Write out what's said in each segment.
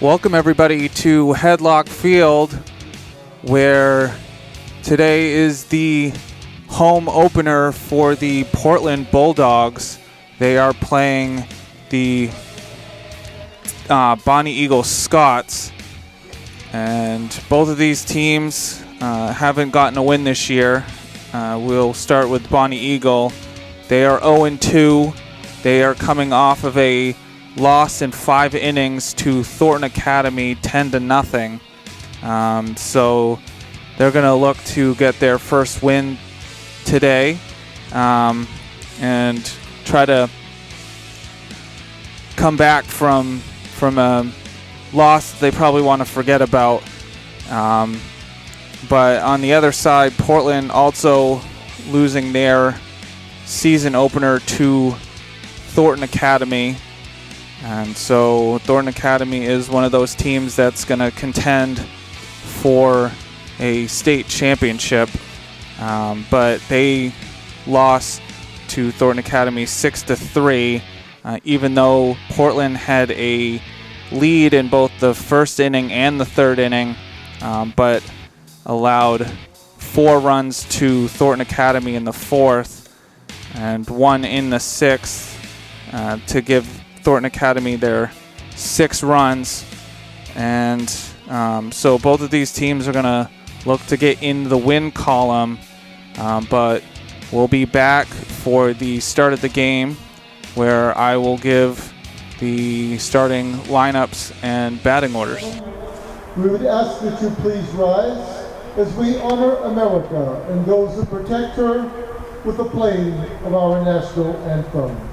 Welcome everybody to Headlock Field, where today is the home opener for the Portland Bulldogs. They are playing the Bonny Eagle Scots, and both of these teams haven't gotten a win this year. We'll start with Bonny Eagle. They are 0-2. They are coming off of a loss in 5 innings to Thornton Academy, 10-0. So they're going to look to get their first win today and try to come back from a loss they probably want to forget about. But on the other side, Portland also losing their season opener to Thornton Academy. And so Thornton Academy is one of those teams that's going to contend for a state championship. But they lost to Thornton Academy 6-3, even though Portland had a lead in both the first inning and the third inning, but allowed 4 runs to Thornton Academy in the fourth and 1 in the sixth to give Thornton Academy their 6 runs. And so both of these teams are going to look to get in the win column, but we'll be back for the start of the game, where I will give the starting lineups and batting orders. We would ask that you please rise as we honor America and those who protect her with the playing of our national anthem.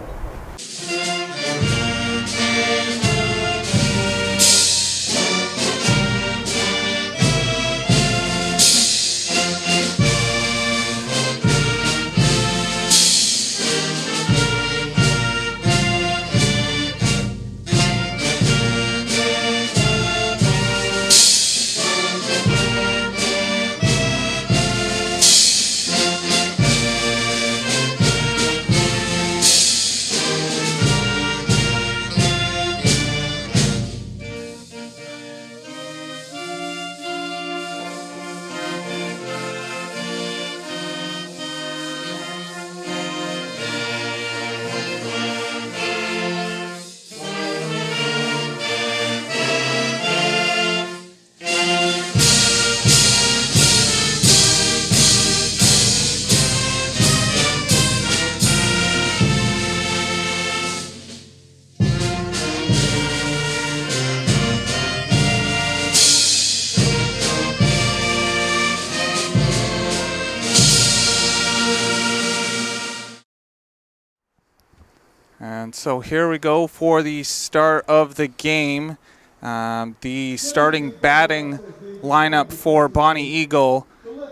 And so here we go for the start of the game. The starting batting lineup for Bonny Eagle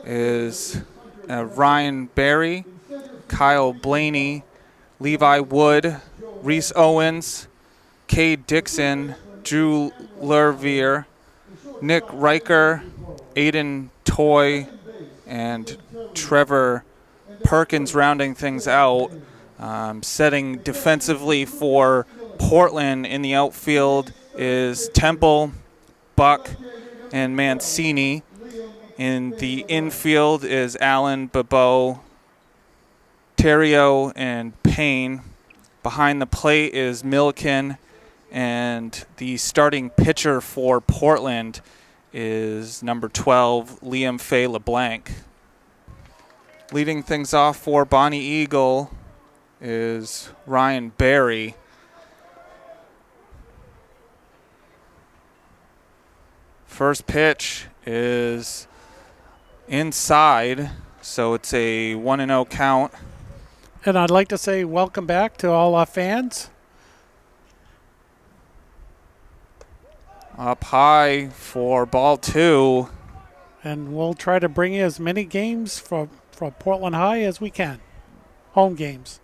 is Ryan Berry, Kyle Blaney, Levi Wood, Reese Owens, Cade Dixon, Drew Lervier, Nick Riker, Aiden Toy, and Trevor Perkins rounding things out. Setting defensively for Portland in the outfield is Temple, Buck, and Mancini. In the infield is Allen, Bebeau, Terrio, and Payne. Behind the plate is Milliken, and the starting pitcher for Portland is number 12, Liam Fay LeBlanc. Leading things off for Bonny Eagle is Ryan Berry. First pitch is inside, so it's a 1-0 count. And I'd like to say welcome back to all our fans. Up high for ball 2. And we'll try to bring you as many games from Portland High as we can. Home games.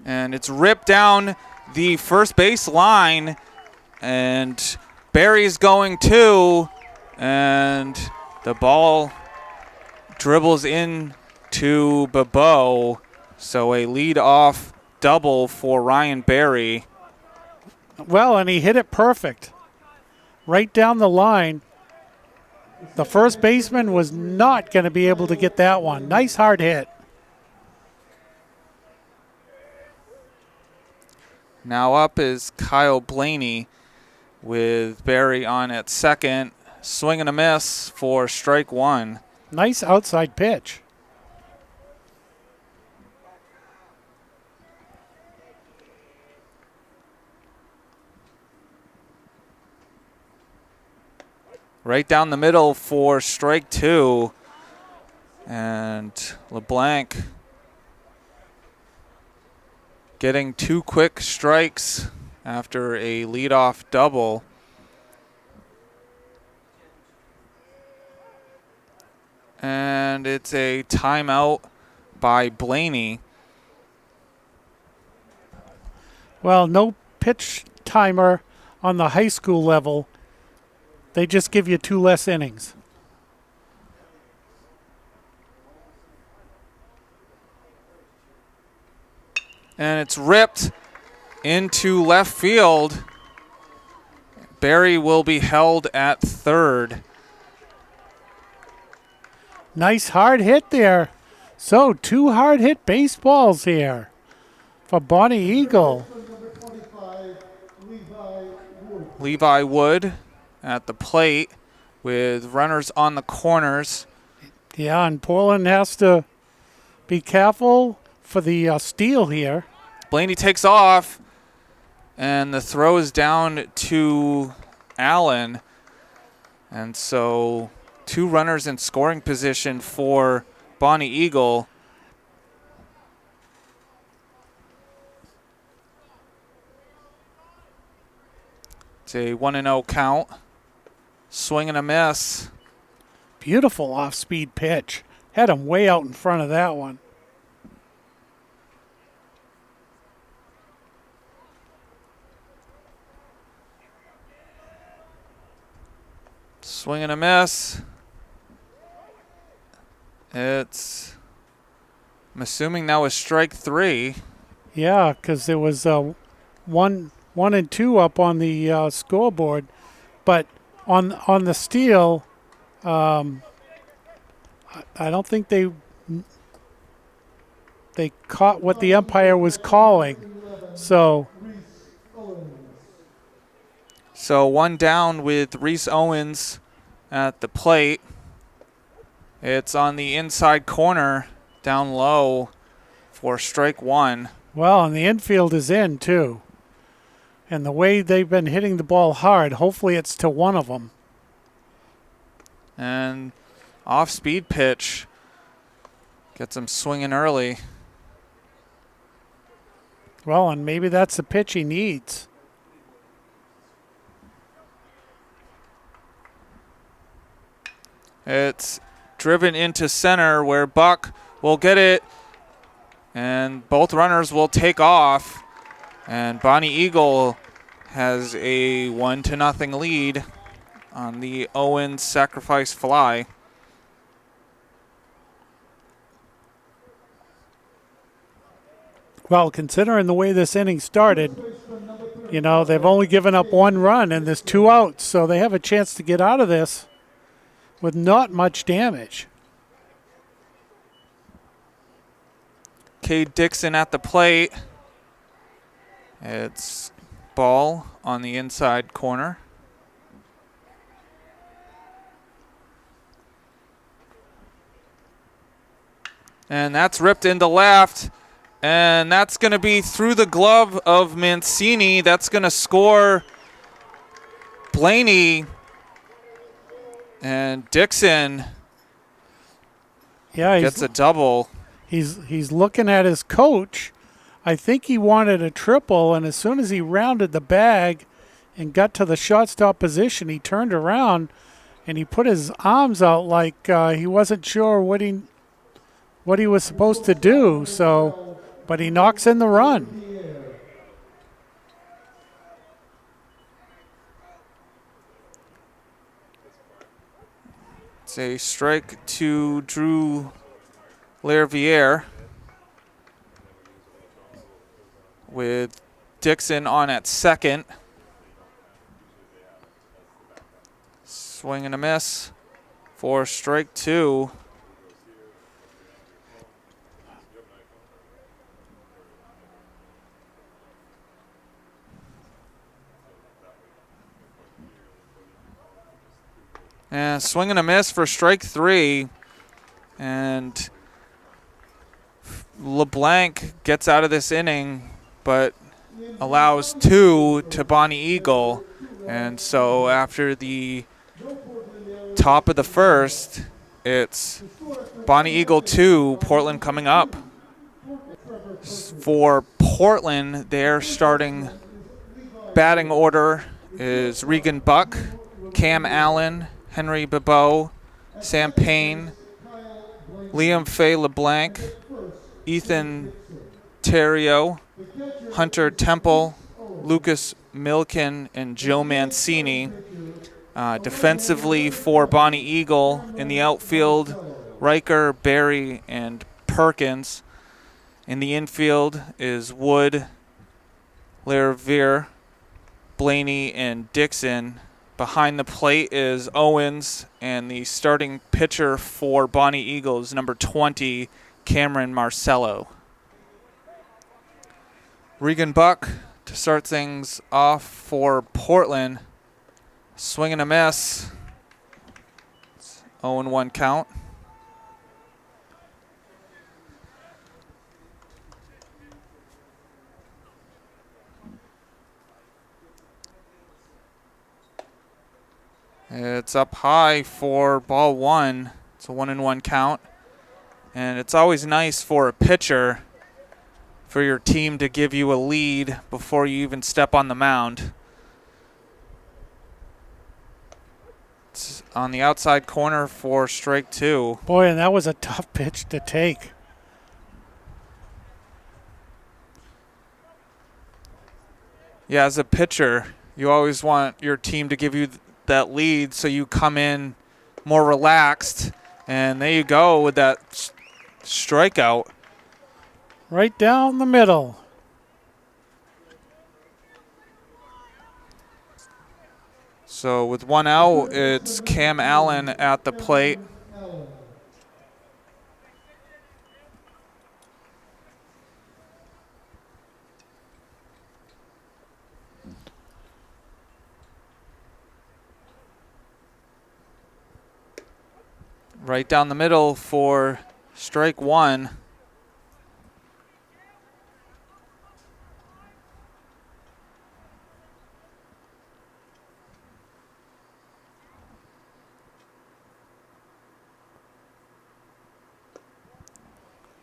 And it's ripped down the first base line, and Barry's going too, and the ball dribbles in to Bebeau. So a lead-off double for Ryan Berry. Well, and he hit it perfect. Right down the line. The first baseman was not going to be able to get that one. Nice hard hit. Now up is Kyle Blaney with Barry on at second. Swing and a miss for strike one. Nice outside pitch. Right down the middle for strike two. And LeBlanc getting 2 quick strikes after a leadoff double. And it's a timeout by Blaney. Well, no pitch timer on the high school level. They just give you 2 less innings. And it's ripped into left field. Barry will be held at third. Nice hard hit there. So 2 hard hit baseballs here for Bonny Eagle. Number 25, Levi Wood. Levi Wood at the plate with runners on the corners. Yeah, and Portland has to be careful for the steal here. Blaney takes off, and the throw is down to Allen. And so 2 runners in scoring position for Bonny Eagle. It's a 1-0 count. Swing and a miss. Beautiful off-speed pitch. Had him way out in front of that one. Swing and a miss. It's, I'm assuming that was strike 3. Yeah, because there was 1 and 2 up on the scoreboard, but on the steal, I don't think they caught what the umpire was calling. So one down with Reese Owens at the plate. It's on the inside corner, down low for strike 1. well, and the infield is in too. And the way they've been hitting the ball hard, hopefully it's to one of them. And off-speed pitch gets him swinging early. Well, and maybe that's the pitch he needs. It's driven into center where Buck will get it, and both runners will take off. And Bonny Eagle has a 1-0 lead on the Owens sacrifice fly. Well, considering the way this inning started, you know, they've only given up 1 run and there's 2 outs, so they have a chance to get out of this with not much damage. Cade Dixon at the plate. It's ball on the inside corner. And that's ripped into left. And that's going to be through the glove of Mancini. That's going to score Blaney. And Dixon gets a double. He's looking at his coach. I think he wanted a triple, and as soon as he rounded the bag and got to the shortstop position, he turned around and he put his arms out like he wasn't sure what he was supposed to do. So, but he knocks in the run. It's a strike to Drew Lerviere with Dixon on at second. Swing and a miss for strike 2. And swing and a miss for strike 3. And LeBlanc gets out of this inning, but allows 2 to Bonny Eagle. And so after the top of the first, it's Bonny Eagle 2, Portland coming up. For Portland, their starting batting order is Regan Buck, Cam Allen, Henry Bebeau, Sam Payne, Liam Fay LeBlanc, Ethan Terrio, Hunter Temple, Lucas Milken, and Joe Mancini. Defensively for Bonny Eagle in the outfield, Riker, Barry, and Perkins. In the infield is Wood, Lariviere, Blaney, and Dixon. Behind the plate is Owens, and the starting pitcher for Bonny Eagle is number 20, Cameron Marcello. Regan Buck to start things off for Portland. Swing and a miss. 0-1 count. It's up high for ball 1. It's a 1-1 count. And it's always nice for a pitcher for your team to give you a lead before you even step on the mound. It's on the outside corner for strike 2. Boy, and that was a tough pitch to take. Yeah, as a pitcher, you always want your team to give you that lead so you come in more relaxed. And there you go with that strikeout. Right down the middle. So with 1 out, it's Cam Allen at the plate. Right down the middle for strike 1.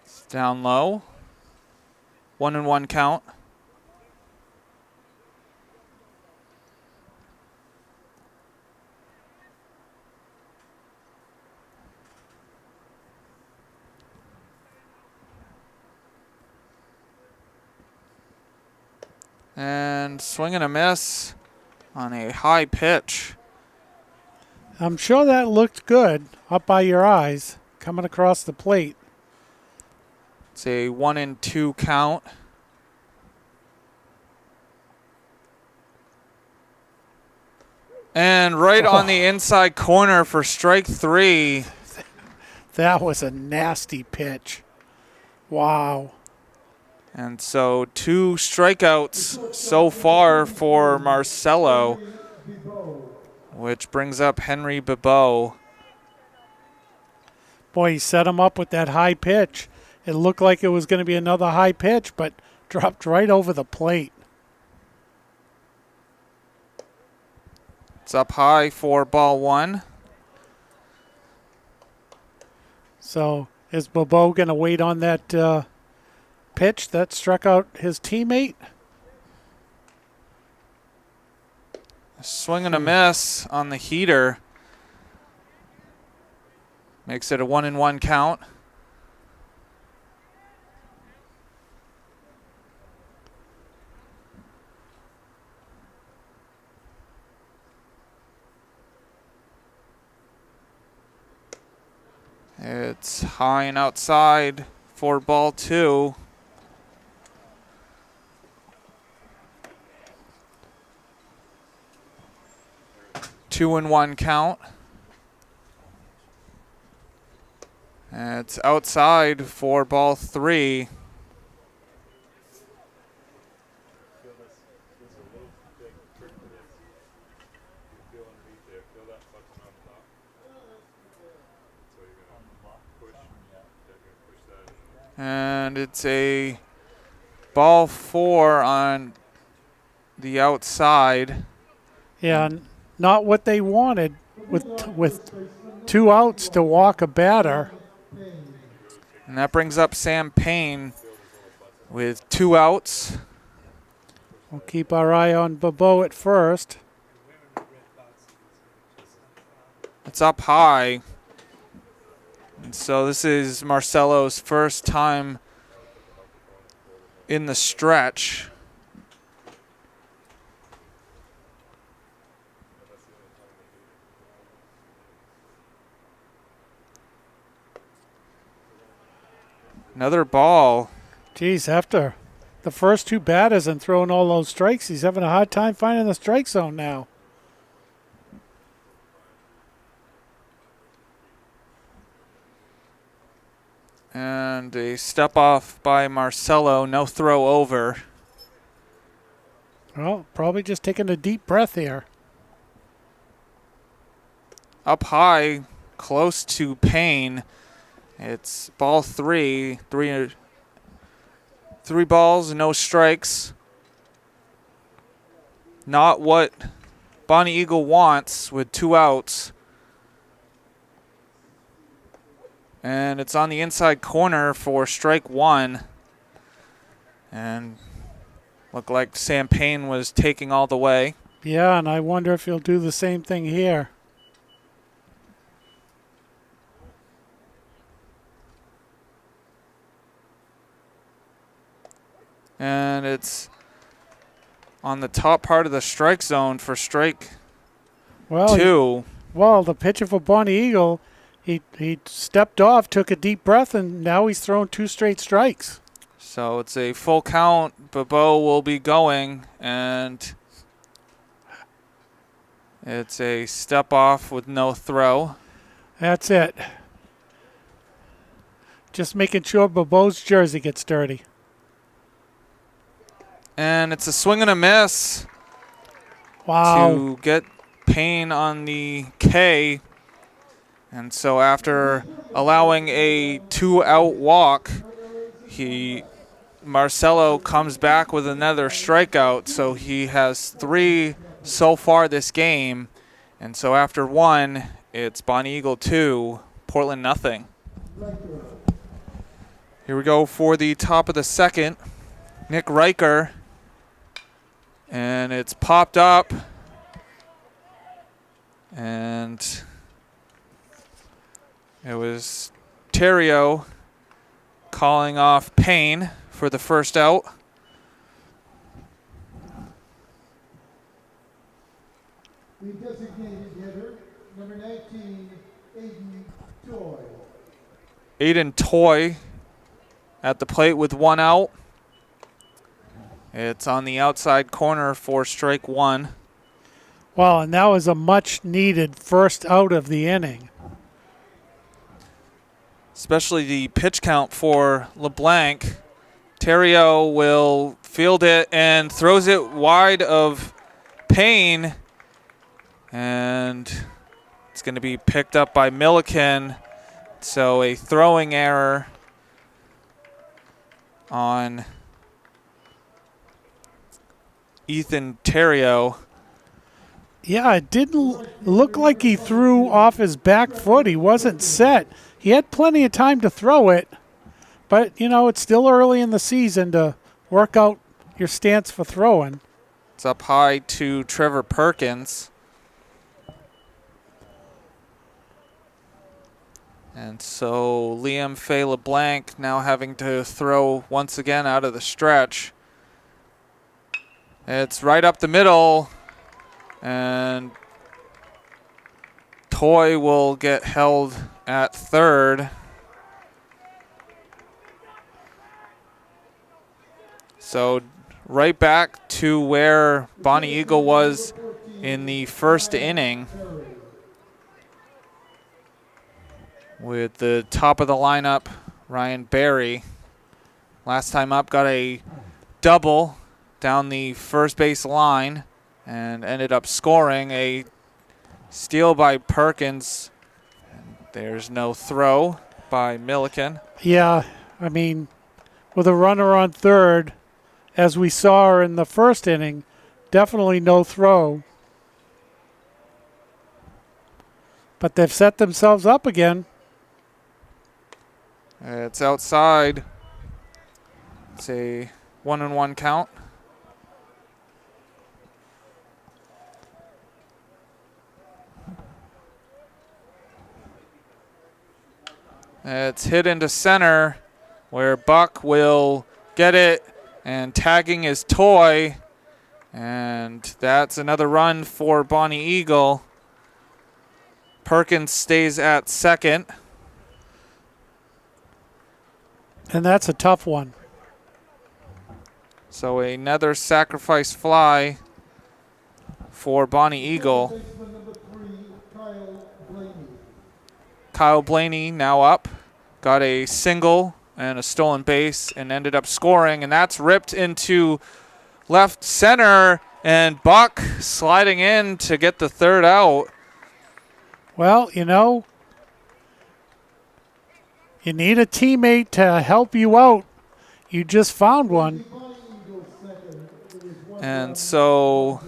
It's down low. 1-1 count. And swing and a miss on a high pitch. I'm sure that looked good up by your eyes coming across the plate. It's a 1-2 count. And right on the inside corner for strike 3. That was a nasty pitch. Wow. And so 2 strikeouts so far for Marcello, which brings up Henry Bebeau. Boy, he set him up with that high pitch. It looked like it was going to be another high pitch, but dropped right over the plate. It's up high for ball 1. So is Bebeau going to wait on that pitch that struck out his teammate? Swing and a miss on the heater. Makes it a 1-1 count. It's high and outside for ball 2. 2-1 count. And it's outside for ball 3. And it's a ball 4 on the outside. Yeah, not what they wanted with 2 outs to walk a batter. And that brings up Sam Payne with 2 outs. We'll keep our eye on Bobo at first. It's up high. And so this is Marcelo's first time in the stretch. Another ball. Geez, after the first 2 batters and throwing all those strikes, he's having a hard time finding the strike zone now. And a step off by Marcelo, no throw over. Well, probably just taking a deep breath here. Up high, close to Payne. It's ball 3. Three balls, no strikes. Not what Bonny Eagle wants with 2 outs. And it's on the inside corner for strike 1. And looked like Sam Payne was taking all the way. Yeah, and I wonder if he'll do the same thing here. And it's on the top part of the strike zone for strike 2. Well, the pitcher for Bonny Eagle, he stepped off, took a deep breath, and now he's thrown 2 straight strikes. So it's a full count. Bobo will be going, and it's a step off with no throw. That's it. Just making sure Bobo's jersey gets dirty. And it's a swing and a miss. Wow. To get Payne on the K. And so after allowing a 2-out walk, Marcelo comes back with another strikeout. So he has 3 so far this game. And so after 1, it's Bonny Eagle 2, Portland nothing. Here we go for the top of the second. Nick Riker. And it's popped up. And it was Terrio calling off Payne for the first out. The designated hitter, number 19, Aiden Toy. Aiden Toy at the plate with 1 out. It's on the outside corner for strike 1. Well, and that was a much-needed first out of the inning. Especially the pitch count for LeBlanc. Terrio will field it and throws it wide of Payne. And it's going to be picked up by Milliken. So a throwing error on Ethan Terrio. Yeah, it didn't look like he threw off his back foot. He wasn't set. He had plenty of time to throw it. But, you know, it's still early in the season to work out your stance for throwing. It's up high to Trevor Perkins. And so Liam Fay LeBlanc now having to throw once again out of the stretch. It's right up the middle. And Toy will get held at third. So right back to where Bonny Eagle was in the first inning. with the top of the lineup, Ryan Barry. Last time up, got a double down the first base line and ended up scoring a steal by Perkins. And there's no throw by Milliken. Yeah, I mean, with a runner on third, as we saw in the first inning, definitely no throw. But they've set themselves up again. It's outside. It's a 1-1 count. It's hit into center where Buck will get it and tagging his toy. And that's another run for Bonny Eagle. Perkins stays at second. And that's a tough one. So another sacrifice fly for Bonny Eagle. Kyle Blaney now up. Got a single and a stolen base and ended up scoring. And that's ripped into left center. And Buck sliding in to get the third out. Well, you know, you need a teammate to help you out. You just found one. And so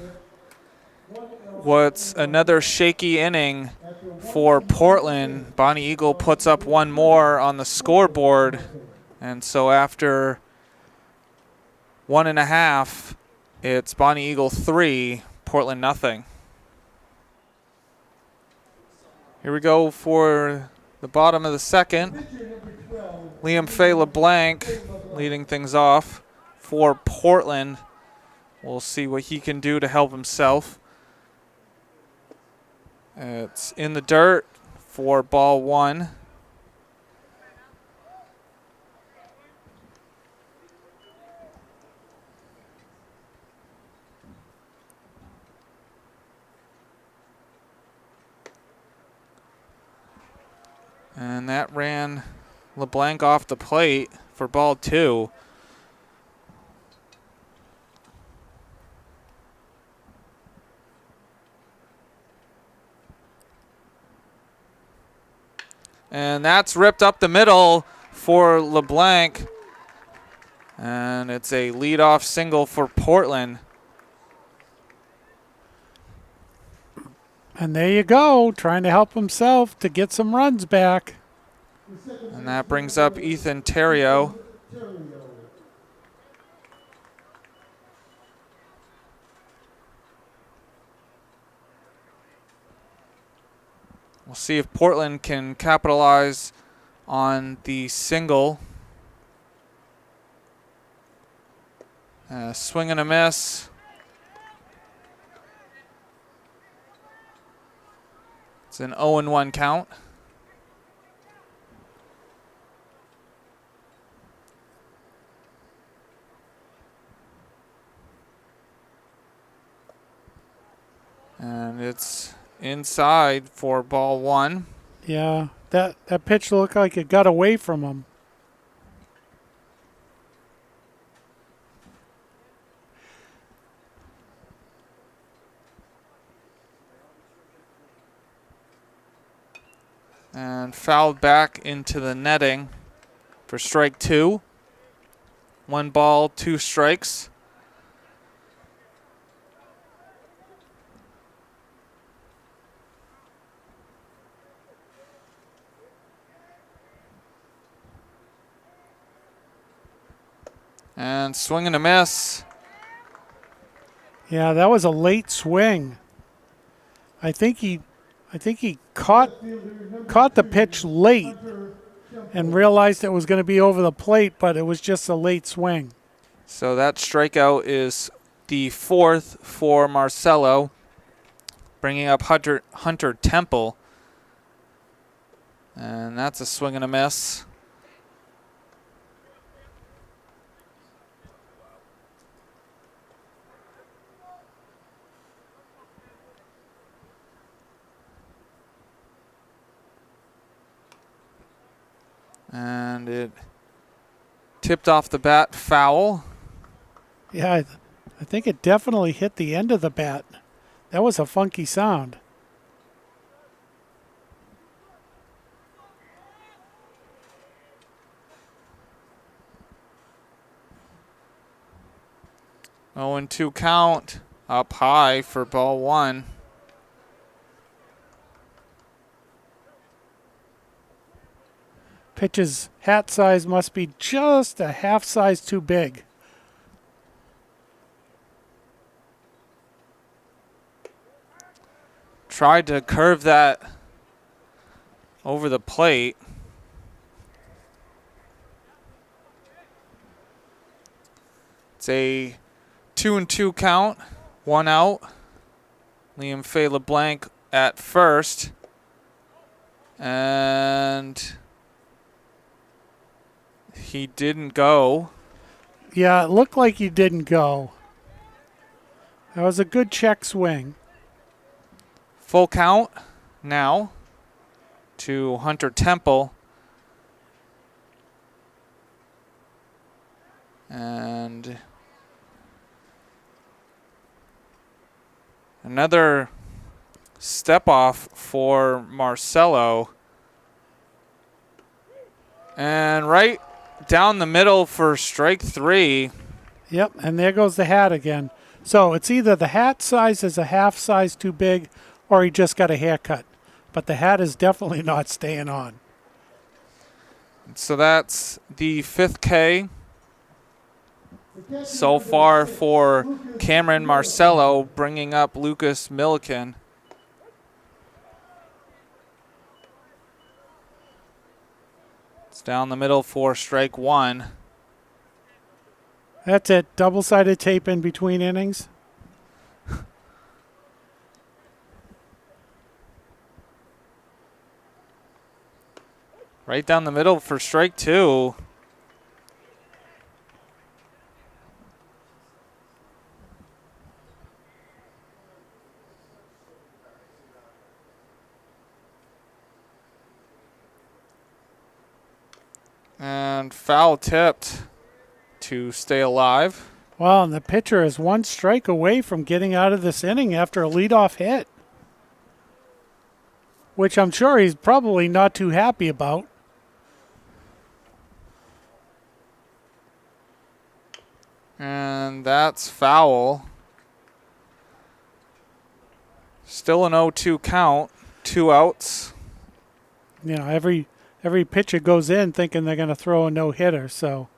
what's another shaky inning for Portland. Bonny Eagle puts up one more on the scoreboard. And so after 1.5, it's Bonny Eagle 3, Portland nothing. Here we go for the bottom of the second. Liam Fay LeBlanc leading things off for Portland. We'll see what he can do to help himself. It's in the dirt for ball one. And that ran LeBlanc off the plate for ball two. And that's ripped up the middle for LeBlanc. And it's a leadoff single for Portland. And there you go, trying to help himself to get some runs back. And that brings up Ethan Terrio. We'll see if Portland can capitalize on the single. Swing and a miss. It's an 0-1 count. And it's inside for ball one. Yeah, that pitch looked like it got away from him. And fouled back into the netting for strike two. 1 ball, 2 strikes. And swing and a miss. Yeah, that was a late swing. I think he caught the pitch late and realized it was going to be over the plate, but it was just a late swing. So that strikeout is the 4th for Marcelo, bringing up Hunter Temple. And that's a swing and a miss. And it tipped off the bat, foul. Yeah, I think it definitely hit the end of the bat. That was a funky sound. Oh, and 2 count, up high for ball 1. Pitch's hat size must be just a half size too big. Tried to curve that over the plate. It's a 2-2 count, 1 out. Liam Fay LeBlanc at first. And he didn't go. Yeah, it looked like he didn't go. That was a good check swing. Full count now to Hunter Temple. And another step off for Marcelo. And right down the middle for strike 3. Yep, and there goes the hat again. So it's either the hat size is a half size too big or he just got a haircut. But the hat is definitely not staying on. So that's the 5th K so far for Cameron Marcelo, bringing up Lucas Milliken. It's down the middle for strike 1. That's it. Double-sided tape in between innings. Right down the middle for strike 2. And foul tipped to stay alive. Well, and the pitcher is 1 strike away from getting out of this inning after a leadoff hit, which I'm sure he's probably not too happy about. And that's foul. Still an 0-2 count, 2 outs. You know, every pitcher goes in thinking they're going to throw a no-hitter, so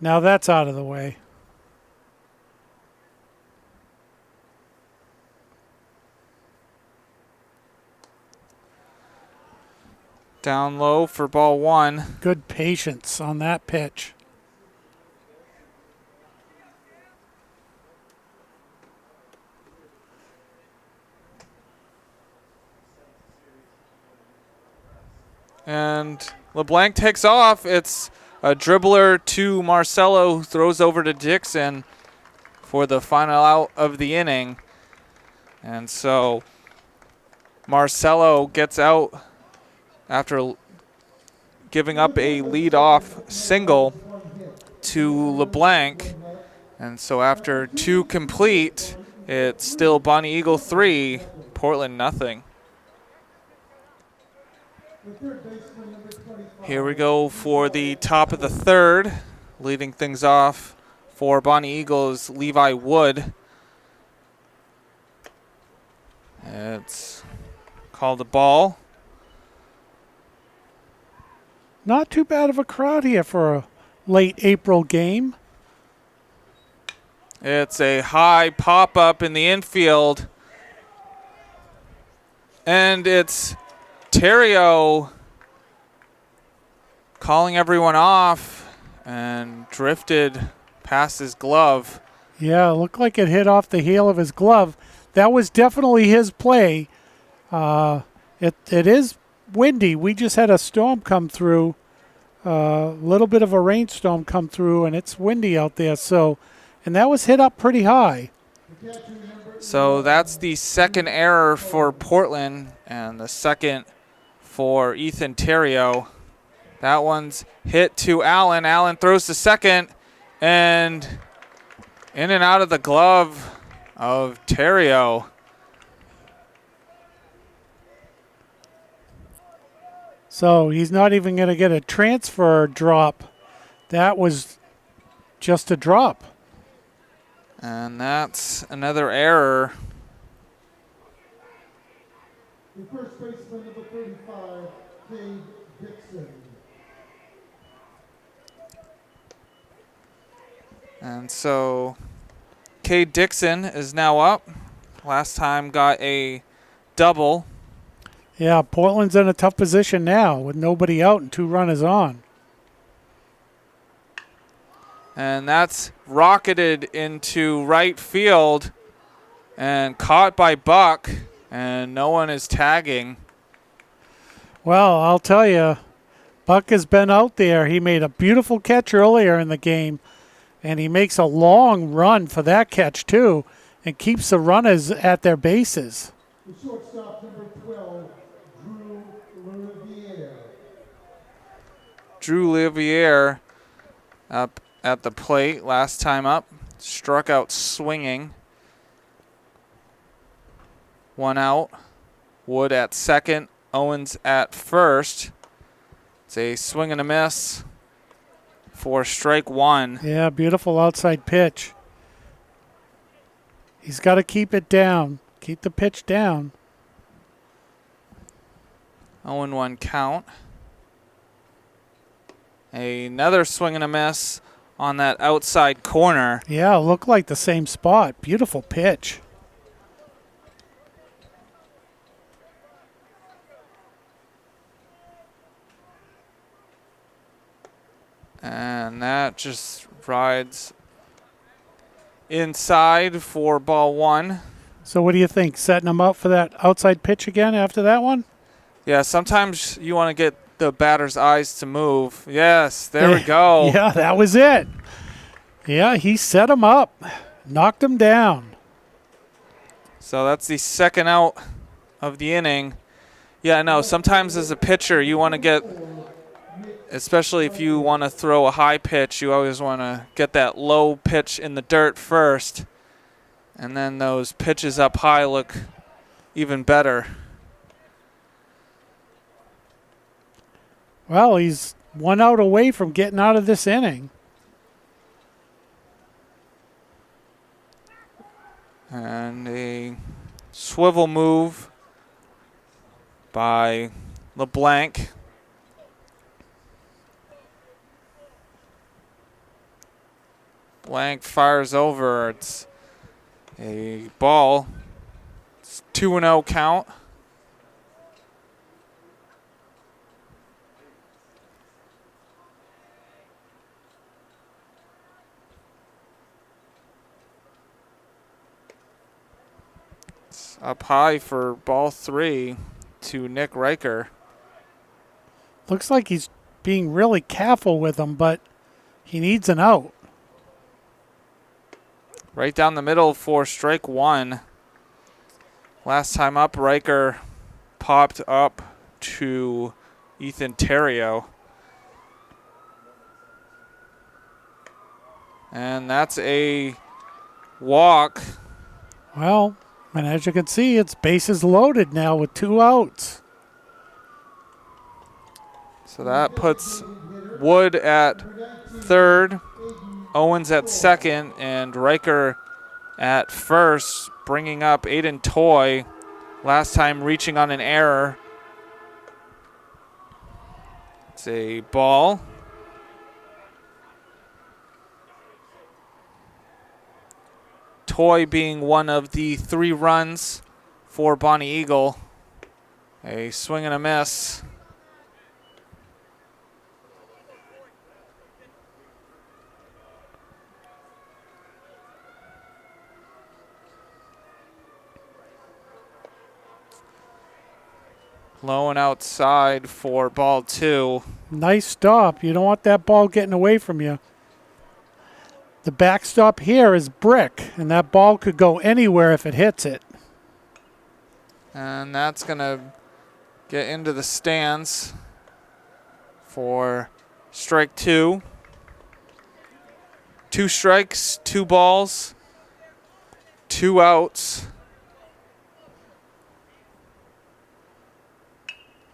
now that's out of the way. Down low for ball 1. Good patience on that pitch. And LeBlanc takes off. It's a dribbler to Marcelo, who throws over to Dixon for the final out of the inning. And so Marcelo gets out after giving up a lead-off single to LeBlanc. And so after 2 complete, it's still Bonny Eagle 3, Portland nothing. Here we go for the top of the 3rd. Leading things off for Bonny Eagles, Levi Wood. It's called a ball. Not too bad of a crowd here for a late April game. It's a high pop-up in the infield. And it's Terrio calling everyone off and drifted past his glove. Yeah, it looked like it hit off the heel of his glove. That was definitely his play. It is windy. We just had a storm come through, a little bit of a rainstorm come through, and it's windy out there. So, and that was hit up pretty high. So that's the 2nd error for Portland and the 2nd for Ethan Terrio. That one's hit to Allen. Allen throws to second, and in and out of the glove of Terrio. So he's not even going to get a transfer drop. That was just a drop. And that's another error. The first baseman, number 35, Cade Dixon. And so Cade Dixon is now up. Last time got a double. Yeah, Portland's in a tough position now with nobody out and 2 runners on. And that's rocketed into right field and caught by Buck, and no one is tagging. Well, I'll tell you, Buck has been out there. He made a beautiful catch earlier in the game, and he makes a long run for that catch, too, and keeps the runners at their bases. The shortstop, number 12, Drew Riviere. Drew Liviere up at the plate last time up. Struck out swinging. 1 out. Wood at second. Owens at first. It's a swing and a miss for strike 1. Yeah, beautiful outside pitch. He's got to keep it down. Keep the pitch down. 0-1 count. Another swing and a miss on that outside corner. Yeah, looked like the same spot. Beautiful pitch. And that just rides inside for ball 1. So what do you think? Setting him up for that outside pitch again after that one? Yeah, sometimes you want to get the batter's eyes to move. Yes, there we go. Yeah, that was it. Yeah, he set him up. Knocked him down. So that's the second out of the inning. Yeah, no, sometimes as a pitcher you want to get, especially if you want to throw a high pitch, you always want to get that low pitch in the dirt first. And then those pitches up high look even better. Well, he's 1 out away from getting out of this inning. And a swivel move by LeBlanc. Blank fires over. It's a ball. It's 2-0 count. It's up high for ball 3 to Nick Riker. Looks like he's being really careful with him, but he needs an out. Right down the middle for strike 1. Last time up, Riker popped up to Ethan Terrio. And that's a walk. Well, and as you can see, it's bases loaded now with 2 outs. So that puts Wood at third, Owens at second, and Riker at first, bringing up Aiden Toy. Last time reaching on an error. It's a ball. Toy being one of the 3 runs for Bonny Eagle. A swing and a miss. Low and outside for ball 2. Nice stop. You don't want that ball getting away from you. The backstop here is brick, and that ball could go anywhere if it hits it. And that's going to get into the stands for strike 2. 2 strikes, 2 balls, 2 outs.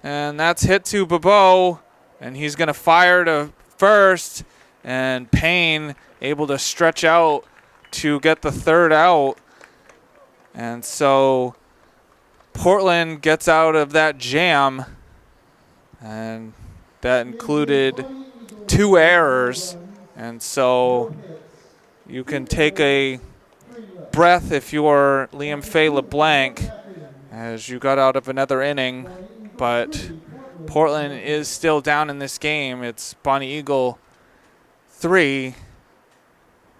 And that's hit to Bobo, and he's going to fire to first, and Payne able to stretch out to get the 3rd out. And so Portland gets out of that jam, and that included 2 errors. And so you can take a breath if you're Liam Fay LeBlanc, as you got out of another inning. But Portland is still down in this game. It's Bonny Eagle 3,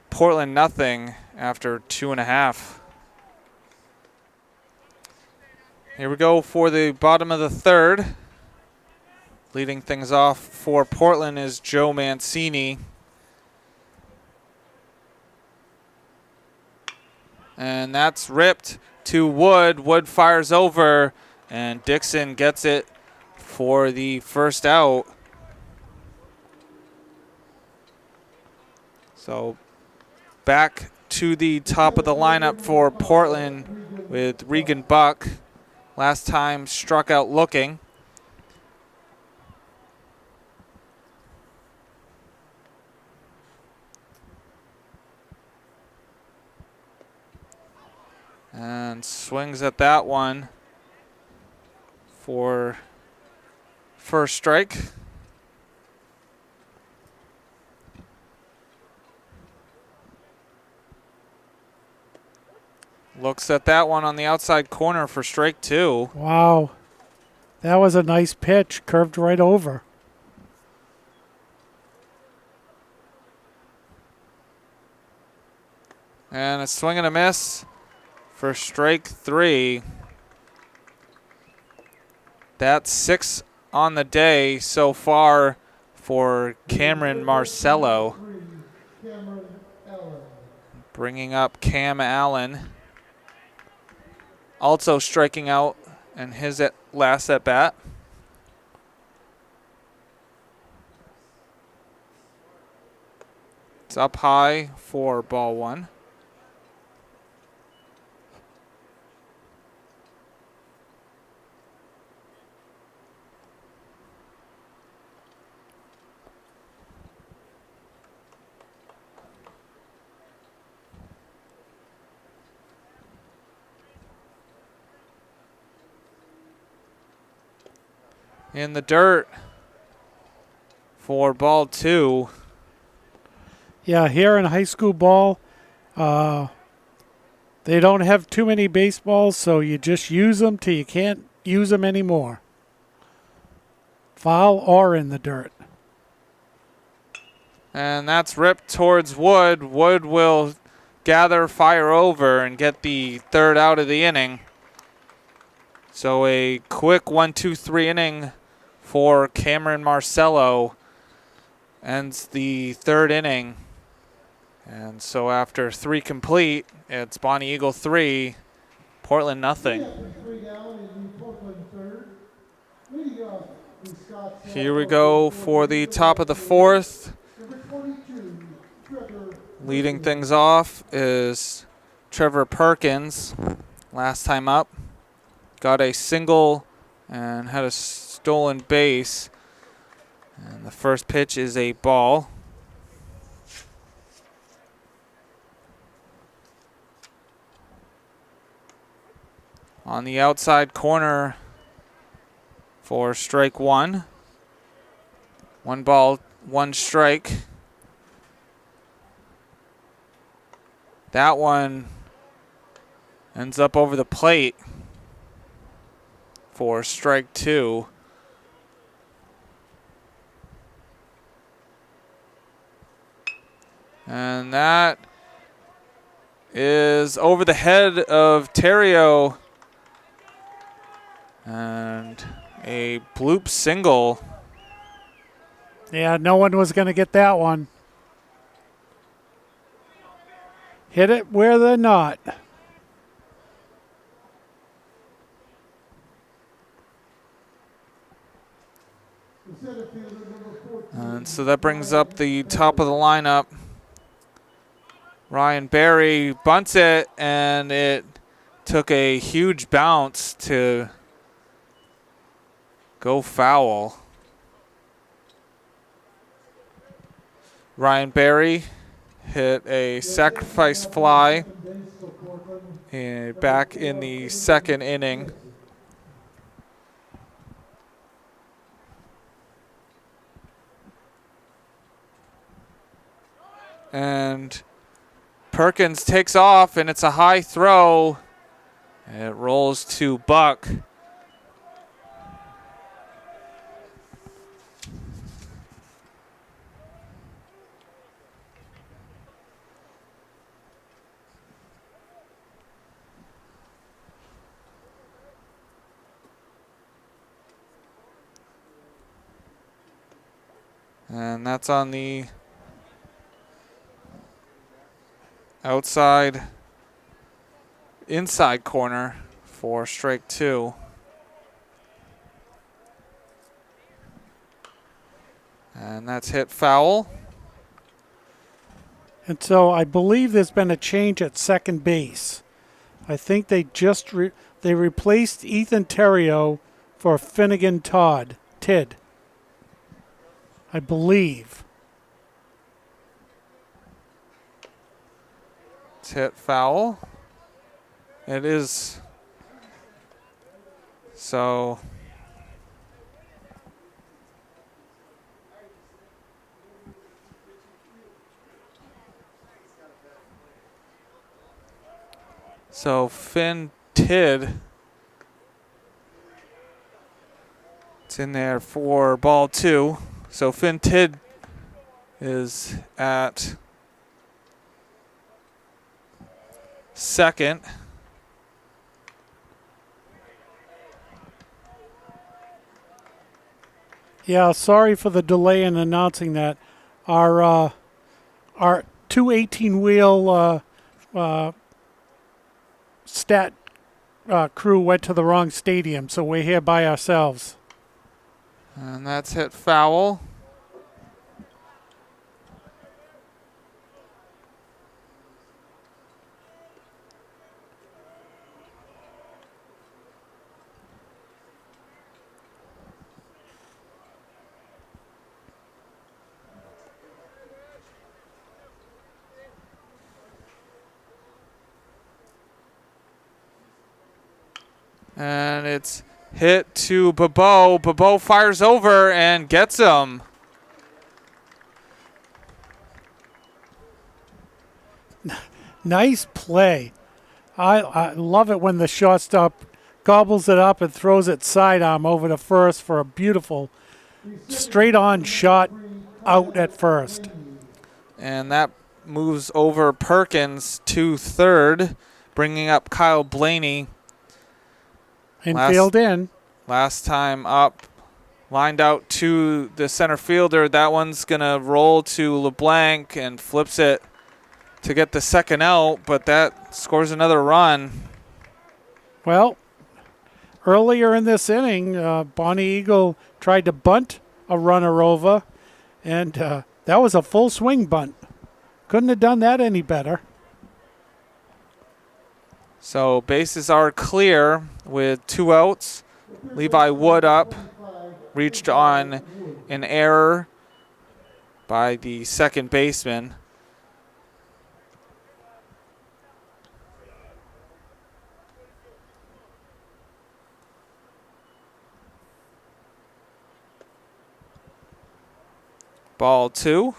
Portland nothing after 2.5. Here we go for the bottom of the 3rd. Leading things off for Portland is Joe Mancini. And that's ripped to Wood. Wood fires over, and Dixon gets it for the 1st out. So back to the top of the lineup for Portland with Regan Buck. Last time struck out looking. And swings at that one for first strike. Looks at that one on the outside corner for strike 2. Wow. That was a nice pitch, curved right over. And a swing and a miss for strike 3. That's 6 on the day so far for Cameron Marcello. Bringing up Cam Allen. Also striking out in his last at bat. It's up high for ball 1. In the dirt for ball 2. Yeah, here in high school ball, they don't have too many baseballs, so you just use them till you can't use them anymore. Foul or in the dirt. And that's ripped towards Wood. Wood will gather, fire over, and get the 3rd out of the inning. So a quick 1-2-3 inning for Cameron Marcello ends the 3rd inning. And so after 3 complete, it's Bonny Eagle 3, Portland nothing. Here we go for the top of the 4th. Leading things off is Trevor Perkins. Last time up, got a single and had a stolen base. And the first pitch is a ball. On the outside corner for strike 1. 1 ball, 1 strike. That one ends up over the plate for strike 2. And that is over the head of Terrio. And a bloop single. Yeah, no one was going to get that one. Hit it where they're not. The center fielder, number 14. And so that brings up the top of the lineup. Ryan Berry bunts it, and it took a huge bounce to go foul. Ryan Berry hit a sacrifice fly back in the second inning. And Perkins takes off, and it's a high throw. It rolls to Buck. And that's on the inside corner for strike two. And that's hit foul. And so I believe there's been a change at second base. I think they just they replaced Ethan Terrio for Finnegan Tid. I believe. It's hit foul. It is. So Finn Tid, it's in there for ball two. So Finn Tid is at second. Yeah, sorry for the delay in announcing that. Our 218-wheel stat crew went to the wrong stadium, so we're here by ourselves. And that's hit foul. And it's hit to Bebeau. Bebeau fires over and gets him. Nice play. I love it when the shortstop gobbles it up and throws it sidearm over to first for a beautiful straight-on shot out at first. And that moves over Perkins to third, bringing up Kyle Blaney. Infield in. Last time up, lined out to the center fielder. That one's going to roll to LeBlanc and flips it to get the second out, but that scores another run. Well, earlier in this inning, Bonny Eagle tried to bunt a runner over, and that was a full swing bunt. Couldn't have done that any better. So bases are clear with two outs. Levi Wood up, reached on an error by the second baseman. Ball two.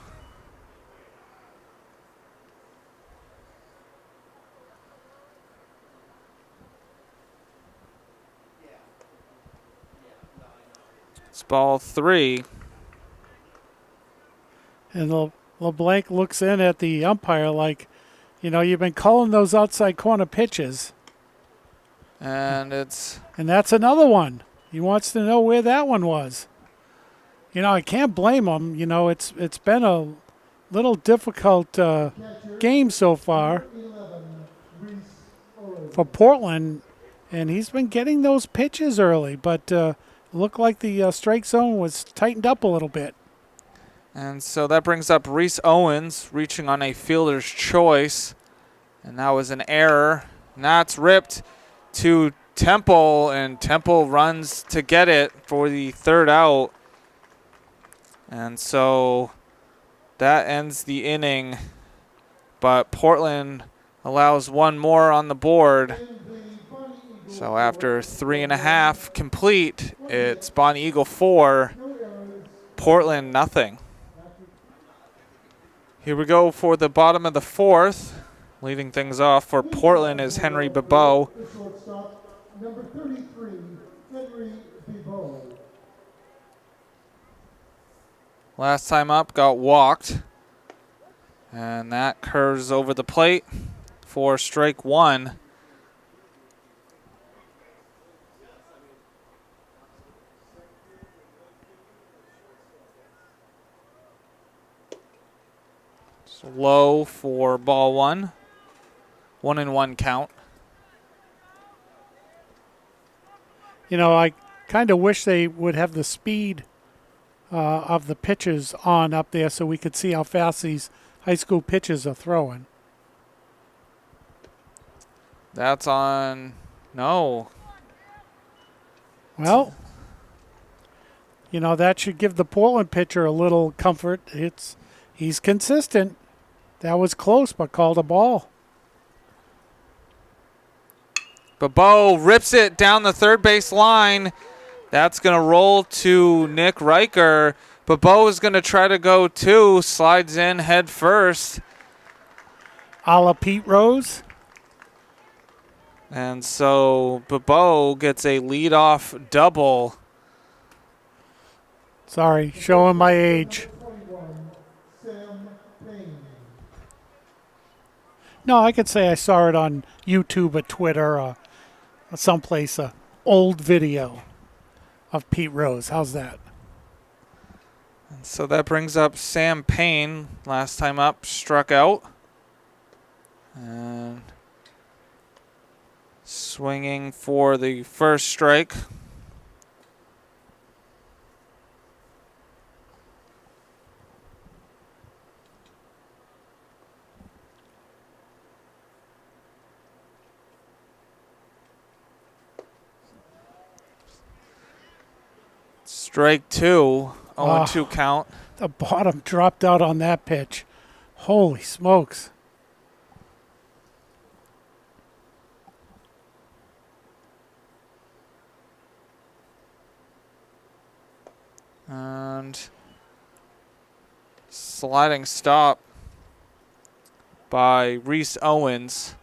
It's ball three. And LeBlanc looks in at the umpire like, you've been calling those outside corner pitches. And that's another one. He wants to know where that one was. I can't blame him. It's been a little difficult game so far for Portland, and he's been getting those pitches early. But looked like the strike zone was tightened up a little bit. And so that brings up Reese Owens reaching on a fielder's choice. And that was an error. And that's ripped to Temple, and Temple runs to get it for the third out. And so that ends the inning. But Portland allows one more on the board. So after 3.5 complete, it's Bonny Eagle 4, Portland nothing. Here we go for the bottom of the fourth. Leading things off for Portland is Henry Bebeau. Number 33, Henry Bebeau. Last time up, got walked. And that curves over the plate for strike one. So low for ball one. 1-1 count. You know, I kind of wish they would have the speed of the pitches on up there so we could see how fast these high school pitchers are throwing. That's on. No. Well, you know, that should give the Portland pitcher a little comfort. He's consistent. That was close, but called a ball. Bebeau rips it down the third base line. That's going to roll to Nick Riker. Bebeau is going to try to go two. Slides in head first. A la Pete Rose. And so Bebeau gets a leadoff double. Sorry, showing my age. No, I could say I saw it on YouTube or Twitter or someplace, a old video of Pete Rose. How's that? And so that brings up Sam Payne. Last time up, struck out. And swinging for the first strike. Strike two, 0-2 count. The bottom dropped out on that pitch. Holy smokes. And sliding stop by Reese Owens.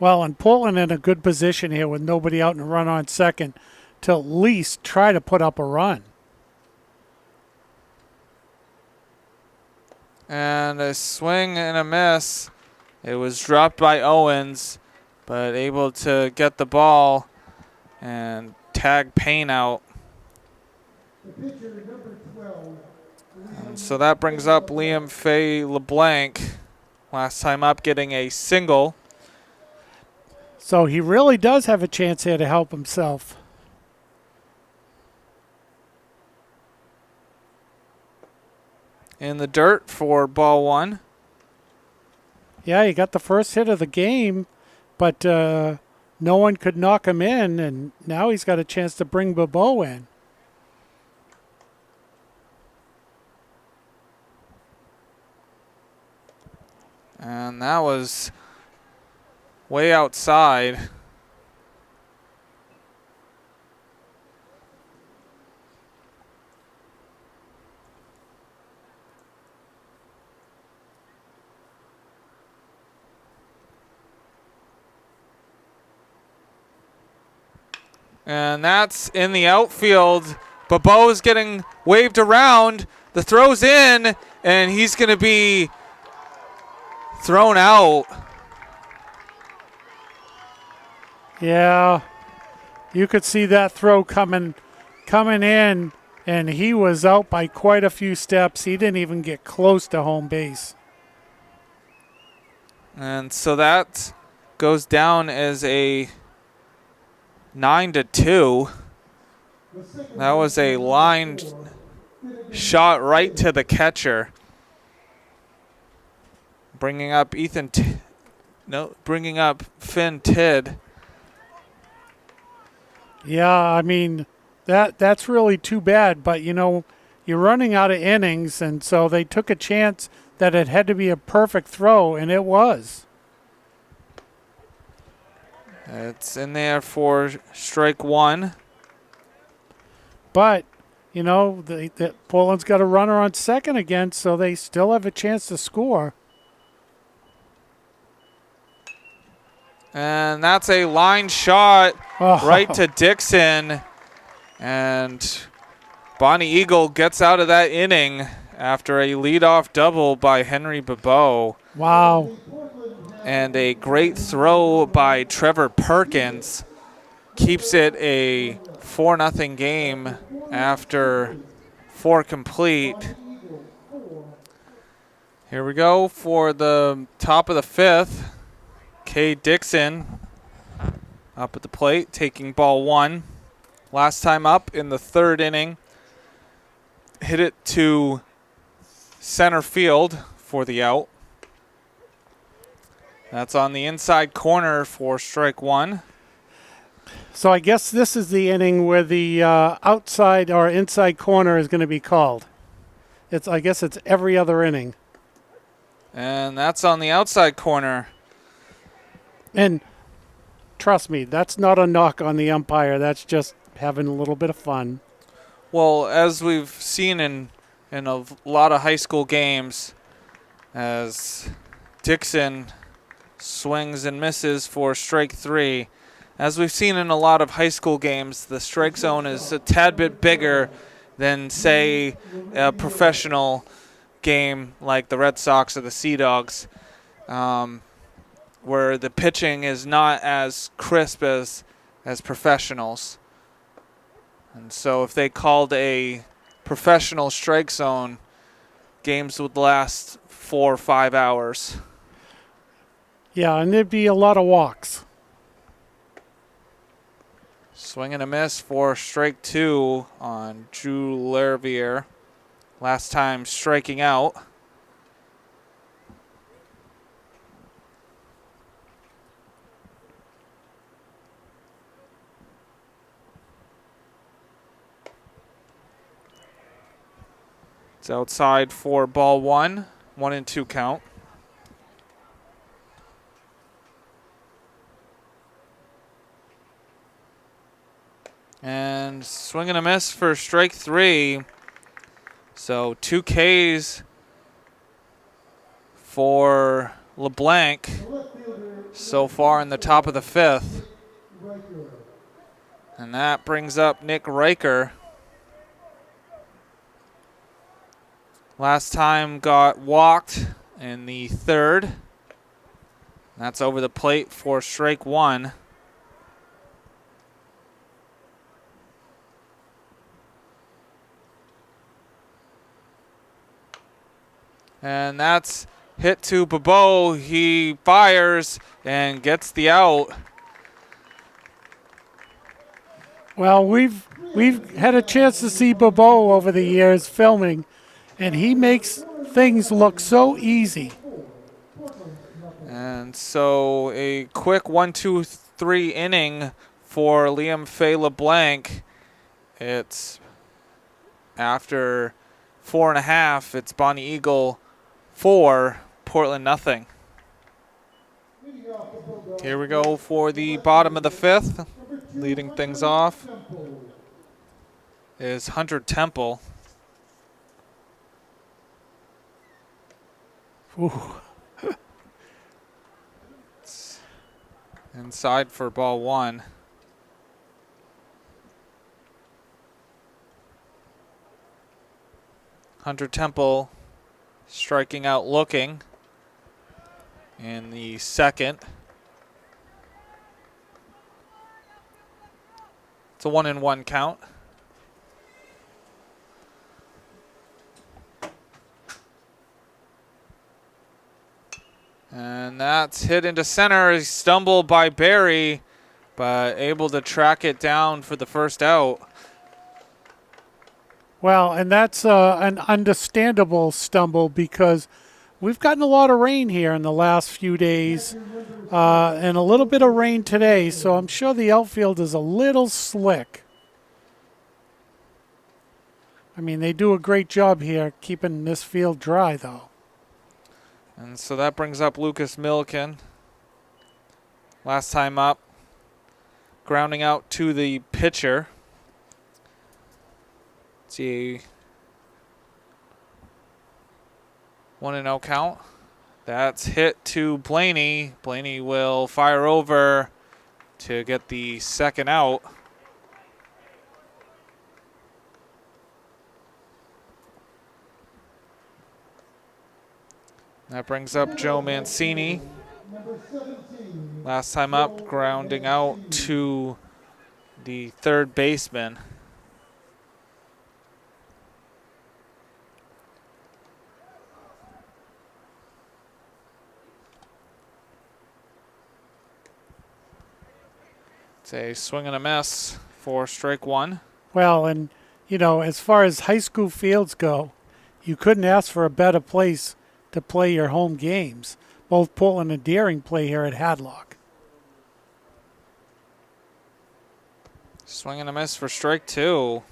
Well, and Portland in a good position here with nobody out and a run on second to at least try to put up a run. And a swing and a miss. It was dropped by Owens, but able to get the ball and tag Payne out. And so that brings up Liam Fay LeBlanc. Last time up, getting a single. So he really does have a chance here to help himself. In the dirt for ball one. Yeah, he got the first hit of the game, but no one could knock him in, and now he's got a chance to bring Bebeau in. And that was way outside. And that's in the outfield. Bebeau is getting waved around. The throw's in, and he's going to be thrown out. Yeah, you could see that throw coming in, and he was out by quite a few steps. He didn't even get close to home base. And so that goes down as a 9-2. That was a line shot right to the catcher. Bringing up bringing up Finn Tidd. Yeah, I mean, that's really too bad. But, you know, you're running out of innings, and so they took a chance that it had to be a perfect throw, and it was. It's in there for strike one. But, you know, Portland's got a runner on second again, so they still have a chance to score. And that's a line shot Oh. right to Dixon. And Bonny Eagle gets out of that inning after a leadoff double by Henry Bebeau. Wow. And a great throw by Trevor Perkins keeps it a 4-0 game after 4 complete. Here we go for the top of the 5th. Kay Dixon up at the plate, taking ball 1. Last time up in the 3rd inning. Hit it to center field for the out. That's on the inside corner for strike 1. So I guess this is the inning where the outside or inside corner is going to be called. I guess it's every other inning. And that's on the outside corner. And trust me, that's not a knock on the umpire. That's just having a little bit of fun. Well, as we've seen in a lot of high school games, as Dixon swings and misses for strike 3, as we've seen in a lot of high school games, the strike zone is a tad bit bigger than, say, a professional game like the Red Sox or the Sea Dogs, where the pitching is not as crisp as professionals. And so if they called a professional strike zone, games would last 4 or 5 hours. Yeah, and there'd be a lot of walks. Swing and a miss for strike 2 on Drew Lervier. Last time striking out. It's outside for ball 1. 1-2 count. And swing and a miss for strike 3. So 2 Ks for LeBlanc so far in the top of the 5th. And that brings up Nick Riker. Last time got walked in the 3rd. That's over the plate for strike 1. And that's hit to Bebeau. He fires and gets the out. Well, we've had a chance to see Bebeau over the years filming, and he makes things look so easy. And so a quick 1-2-3 inning for Liam Fay LeBlanc. It's after 4.5. It's Bonny Eagle 4, Portland nothing. Here we go for the bottom of the 5th. Leading things off is Hunter Temple. Inside for ball 1. Hunter Temple striking out looking in the 2nd. It's a 1-1 count. And that's hit into center. A stumble by Barry, but able to track it down for the first out. Well, and that's an understandable stumble because we've gotten a lot of rain here in the last few days and a little bit of rain today, so I'm sure the outfield is a little slick. I mean, they do a great job here keeping this field dry, though. And so that brings up Lucas Milliken. Last time up, grounding out to the pitcher. Let's see. 1-0 count. That's hit to Blaney. Blaney will fire over to get the second out. That brings up Joe Mancini. Last time up, grounding out to the third baseman. It's a swing and a miss for strike one. Well, and, you know, as far as high school fields go, you couldn't ask for a better place to play your home games. Both Portland and Deering play here at Hadlock. Swing and a miss for strike two.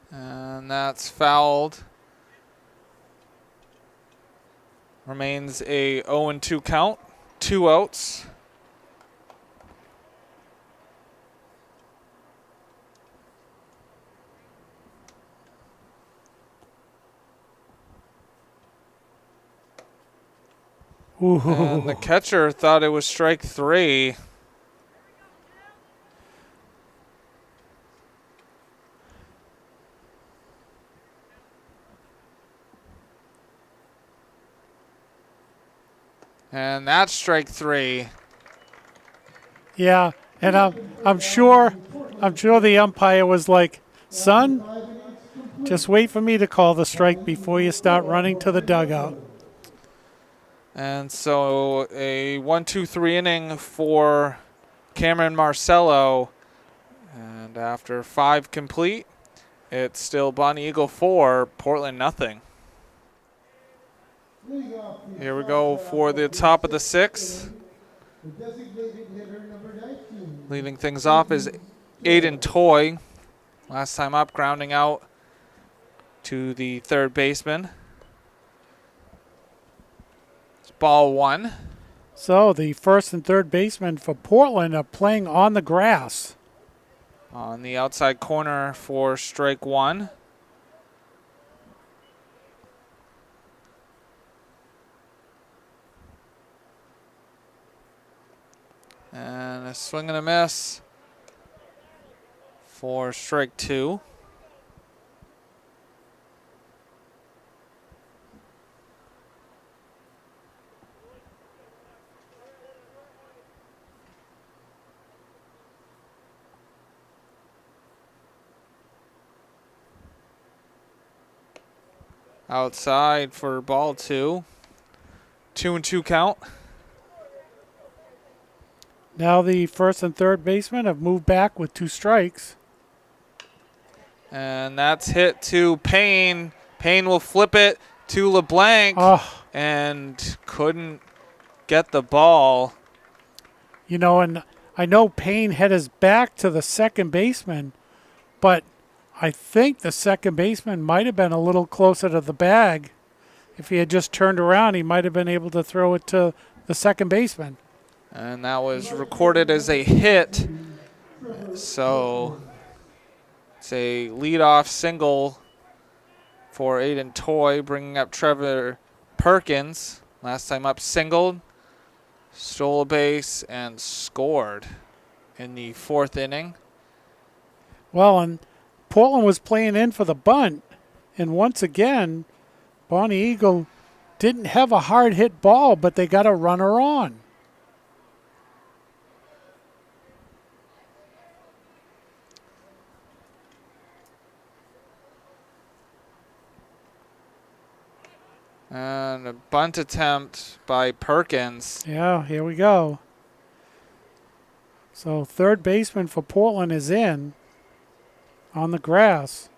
And that's fouled. Remains a 0-2 count. 2 outs. Ooh. And the catcher thought it was strike three. And that's strike three. Yeah, and I'm sure the umpire was like, "Son, just wait for me to call the strike before you start running to the dugout." And so a 1-2-3 inning for Cameron Marcello. And after 5 complete, it's still Bonny Eagle 4, Portland nothing. Here we go for the top of the 6th. Leading things off is Aiden Toy. Last time up, grounding out to the third baseman. It's ball 1. So the first and third baseman for Portland are playing on the grass. On the outside corner for strike 1. And a swing and a miss for strike 2. Outside for ball 2. 2-2 count. Now the first and third baseman have moved back with 2 strikes. And that's hit to Payne. Payne will flip it to LeBlanc and couldn't get the ball. You know, and I know Payne had his back to the second baseman, but I think the second baseman might have been a little closer to the bag. If he had just turned around, he might have been able to throw it to the second baseman. And that was recorded as a hit. So it's a leadoff single for Aiden Toy, bringing up Trevor Perkins. Last time up, singled, stole a base, and scored in the 4th inning. Well, and Portland was playing in for the bunt. And once again, Bonny Eagle didn't have a hard hit ball, but they got a runner on. And a bunt attempt by Perkins. Yeah, here we go. So third baseman for Portland is in on the grass.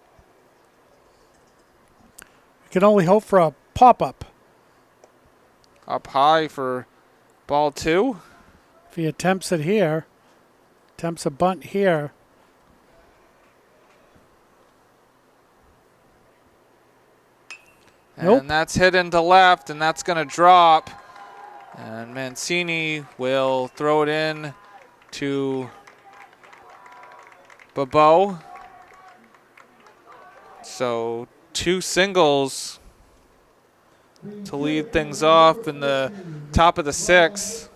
We can only hope for a pop-up. Up high for ball 2. If he attempts it here, attempts a bunt here. Nope. And that's hit into left, and that's going to drop. And Mancini will throw it in to Bobo. So 2 singles to lead things off in the top of the 6th.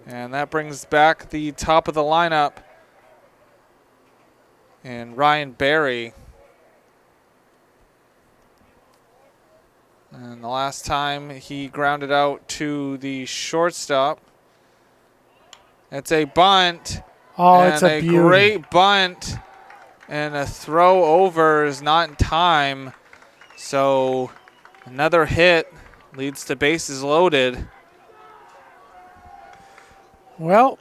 And that brings back the top of the lineup. And Ryan Berry. And the last time he grounded out to the shortstop. It's a bunt. Oh, and it's a beauty. Great bunt. And a throw over is not in time. So another hit leads to bases loaded. Well,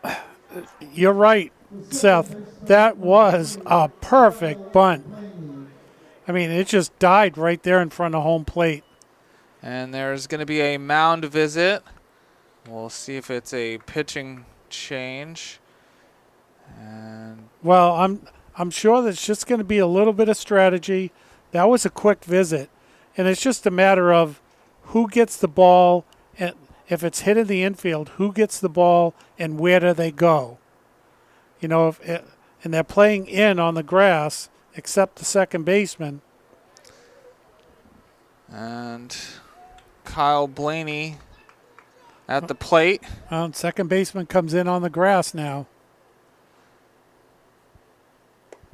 you're right, Seth. That was a perfect bunt. I mean, it just died right there in front of home plate. And there's going to be a mound visit. We'll see if it's a pitching change. And well, I'm sure that's just going to be a little bit of strategy. That was a quick visit, and it's just a matter of who gets the ball, and if it's hit in the infield, who gets the ball and where do they go? You know, and they're playing in on the grass, except the second baseman. And Kyle Blaney at the plate. Second baseman comes in on the grass now.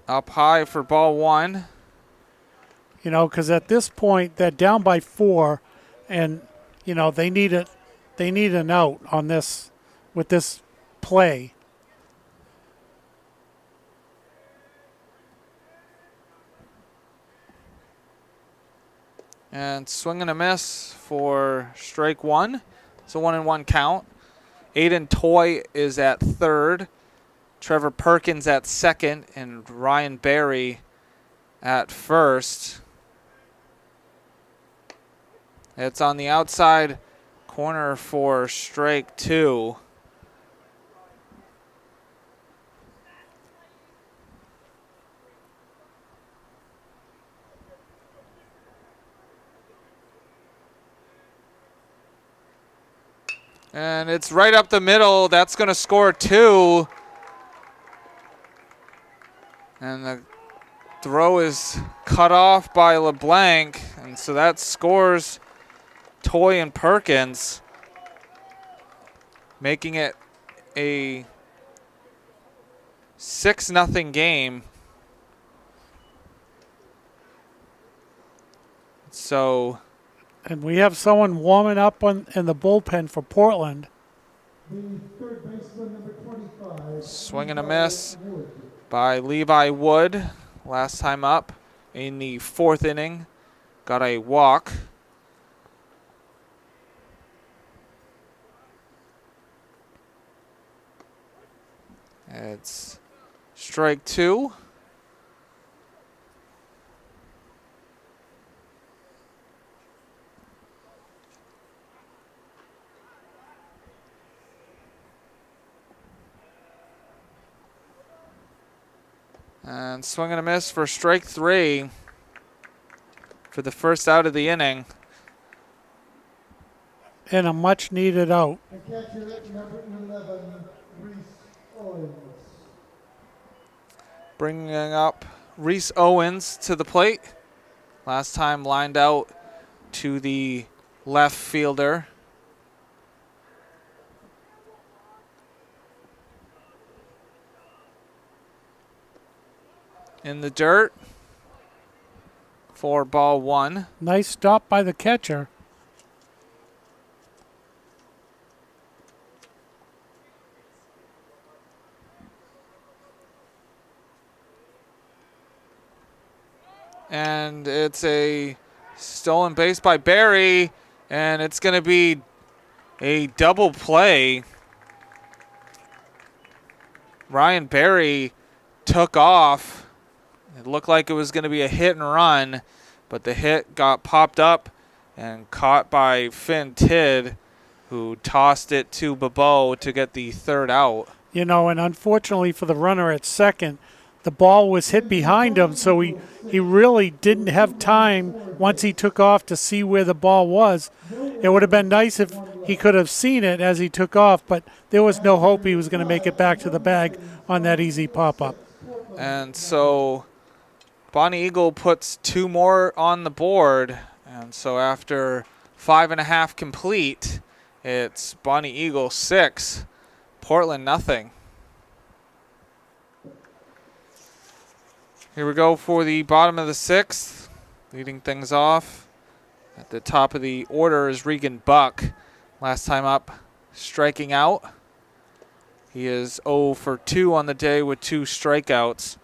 Up high for ball 1. You know, because at this point they're down by 4, and you know they need an out on this with this play. And swing and a miss for strike 1. It's a 1-1 count. Aiden Toy is at third. Trevor Perkins at second. And Ryan Berry at first. It's on the outside corner for strike 2. And it's right up the middle. That's going to score 2. And the throw is cut off by LeBlanc. And so that scores Toy and Perkins, making it a 6-0 game. So... And we have someone warming up in the bullpen for Portland. The third baseman, number 25. Swing and a miss by Levi Wood. Last time up in the 4th inning. Got a walk. It's strike 2. And swing and a miss for strike 3 for the first out of the inning. And a much needed out. And catcher number 11, Reese Owens. Bringing up Reese Owens to the plate. Last time lined out to the left fielder. In the dirt for ball 1. Nice stop by the catcher. And it's a stolen base by Barry. And it's going to be a double play. Ryan Berry took off. It looked like it was going to be a hit and run, but the hit got popped up and caught by Finn Tidd, who tossed it to Bebeau to get the third out. You know, and unfortunately for the runner at second, the ball was hit behind him, so he really didn't have time once he took off to see where the ball was. It would have been nice if he could have seen it as he took off, but there was no hope he was going to make it back to the bag on that easy pop-up. And so Bonny Eagle puts 2 more on the board. And so after 5.5 complete, it's Bonny Eagle 6, Portland nothing. Here we go for the bottom of the 6th. Leading things off at the top of the order is Regan Buck. Last time up, striking out. He is 0 for 2 on the day with 2 strikeouts.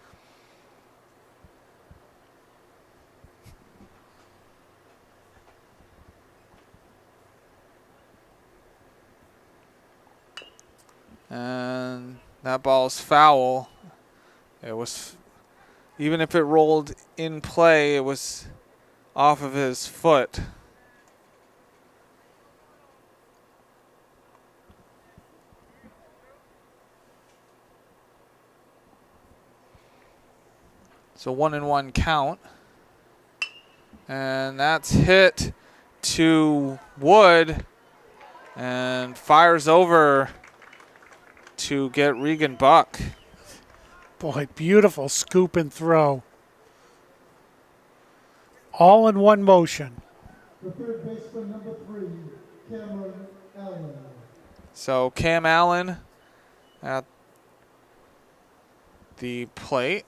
And that ball's foul. It was, even if it rolled in play, it was off of his foot. So 1-1 count. And that's hit to Wood and fires over to get Regan Buck. Boy, beautiful scoop and throw. All in one motion. The third baseman, number 3, Cameron Allen. So Cam Allen at the plate.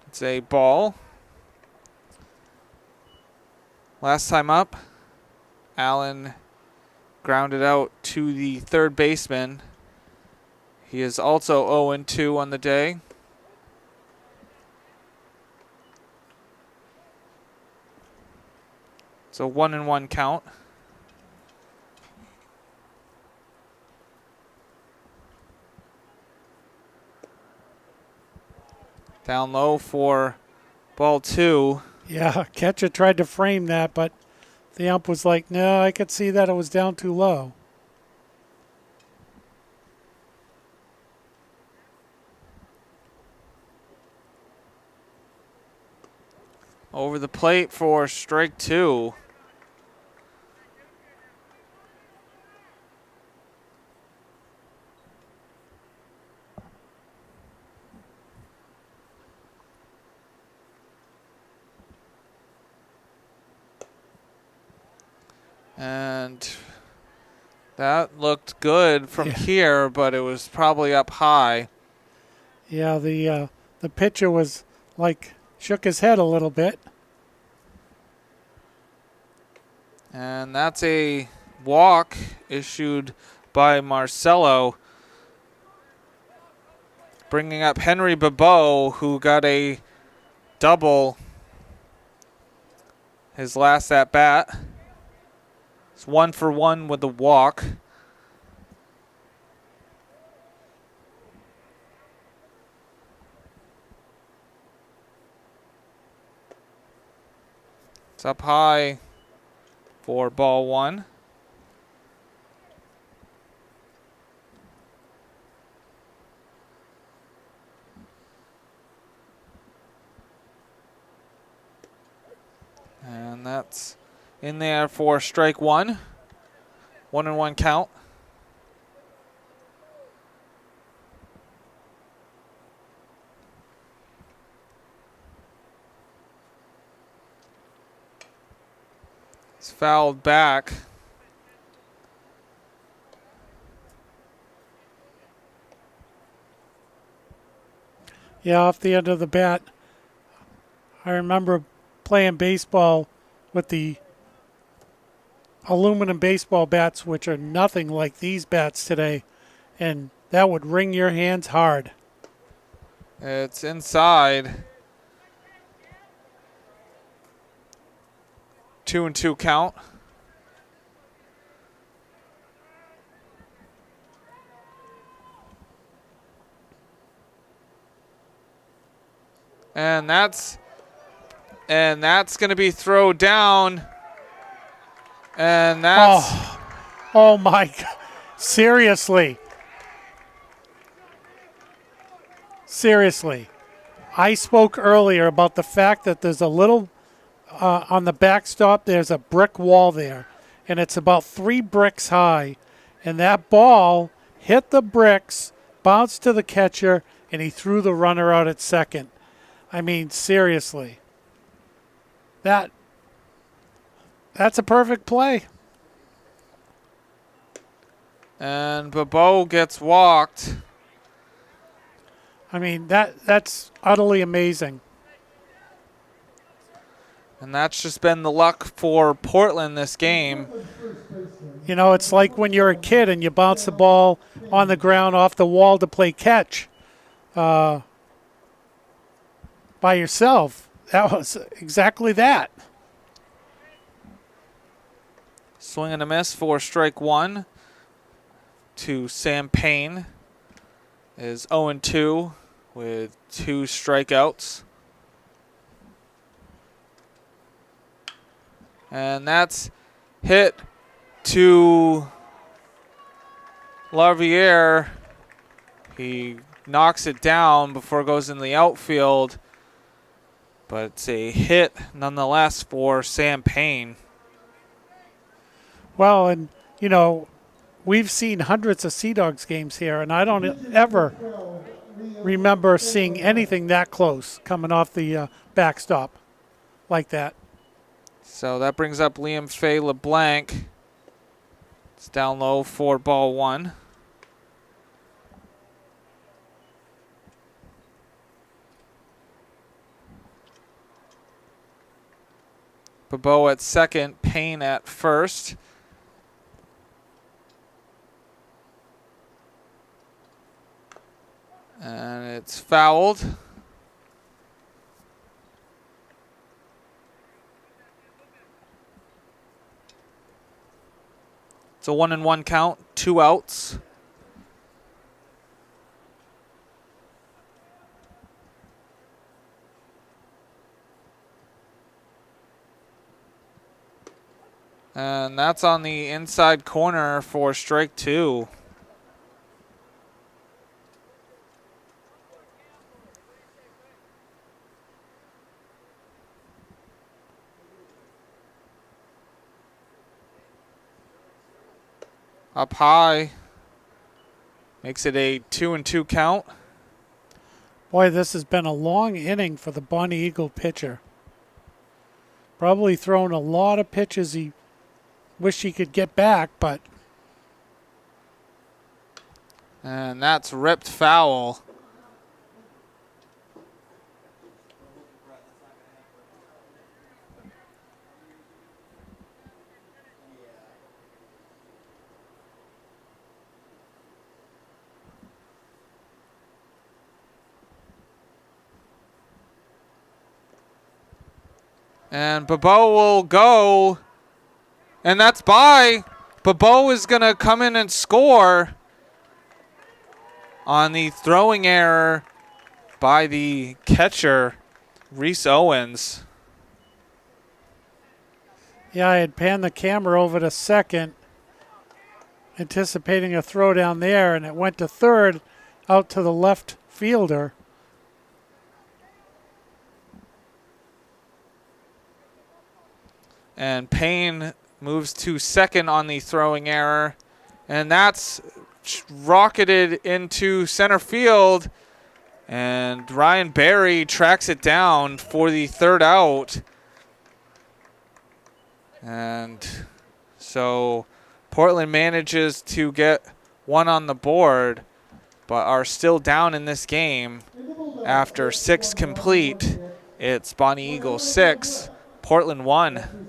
It's a ball. Last time up, Allen grounded out to the third baseman. He is also 0-2 on the day. So 1-1 count. Down low for ball 2. Yeah, catcher tried to frame that, but the ump was like, no, I could see that it was down too low. Over the plate for strike 2. And that looked good from here, but it was probably up high. Yeah, the pitcher was like, shook his head a little bit. And that's a walk issued by Marcelo, bringing up Henry Bebeau, who got a double his last at bat. It's 1 for 1 with the walk. It's up high for ball 1. And that's in there for strike 1. 1-1 count. It's fouled back. Yeah, off the end of the bat. I remember playing baseball with the aluminum baseball bats, which are nothing like these bats today, and that would wring your hands hard. It's inside. 2-2 count. And that's going to be thrown down. And that's oh my God. Seriously. I spoke earlier about the fact that there's a little on the backstop, there's a brick wall there, and it's about 3 bricks high. And that ball hit the bricks, bounced to the catcher, and he threw the runner out at second. I mean, seriously. That's a perfect play. And Bobo gets walked. I mean, that's utterly amazing. And that's just been the luck for Portland this game. You know, it's like when you're a kid and you bounce the ball on the ground off the wall to play catch by yourself. That was exactly that. Swing and a miss for strike one to Sam Payne. Is 0-2 with 2 strikeouts. And that's hit to Larviere. He knocks it down before it goes in the outfield. But it's a hit nonetheless for Sam Payne. Well, and, you know, we've seen hundreds of Sea Dogs games here, and I don't ever remember seeing anything that close coming off the backstop like that. So that brings up Liam Fay LeBlanc. It's down low for ball 1. Bobo at second, Payne at first. And it's fouled. It's a 1-1 count, 2 outs. And that's on the inside corner for strike 2. Up high. Makes it a 2-2 count. Boy, this has been a long inning for the Bonny Eagle pitcher. Probably thrown a lot of pitches he wished he could get back, but... And that's ripped foul. And Bobo will go. And that's by. Bobo is going to come in and score on the throwing error by the catcher, Reese Owens. Yeah, I had panned the camera over to second, anticipating a throw down there, and it went to third out to the left fielder. And Payne moves to second on the throwing error. And that's rocketed into center field. And Ryan Berry tracks it down for the third out. And so Portland manages to get one on the board, but are still down in this game after 6 complete. It's Bonny Eagles 6, Portland 1.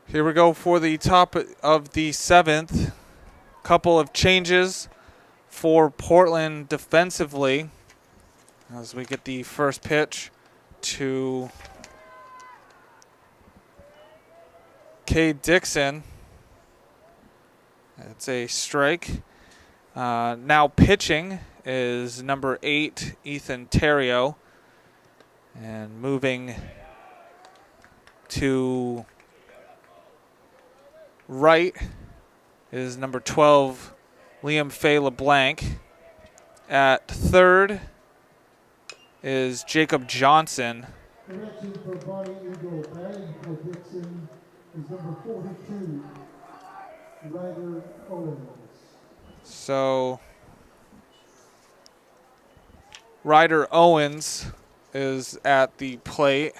Here we go for the top of the 7th. Couple of changes for Portland defensively as we get the first pitch to Cade Dixon. It's a strike. Now pitching is number 8, Ethan Terrio. And moving to right is number 12, Liam Fay LeBlanc. At third is Jacob Johnson. Correction for Bonny Eagle. Batting for Dixon is number 42, Ryder Owens. So Ryder Owens is at the plate.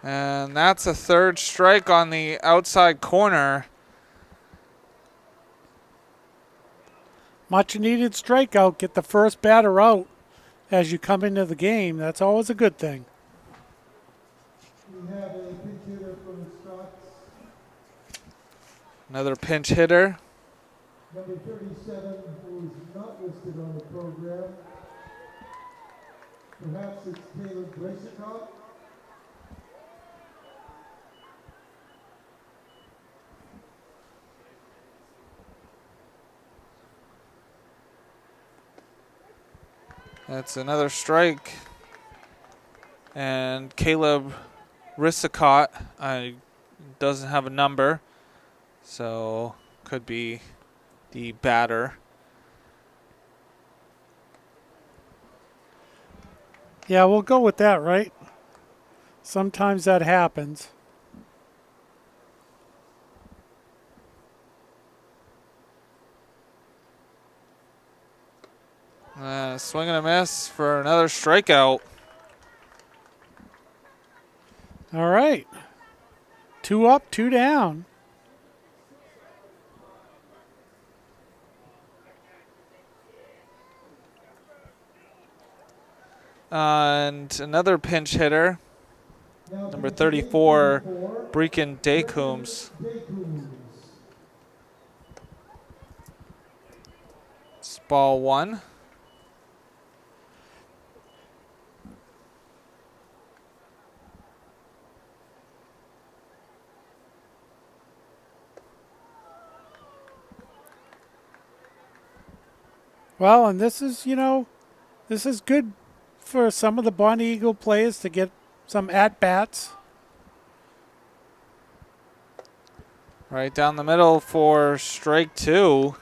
And that's a third strike on the outside corner. Much needed strikeout. Get the first batter out as you come into the game. That's always a good thing. We have a pinch hitter from the Scots, Another pinch hitter. number 37, who is not listed on the program. Perhaps it's Caleb Bracicott. That's another strike. And Caleb Risicott doesn't have a number, so could be the batter. Yeah, we'll go with that, right? Sometimes that happens. Swing and a miss for another strikeout. All right. 2 up, 2 down. And another pinch hitter, number 34, Breakin Daycoombs. It's ball 1. Well, and this is, this is good for some of the Bonny Eagle players to get some at-bats. Right down the middle for strike 2.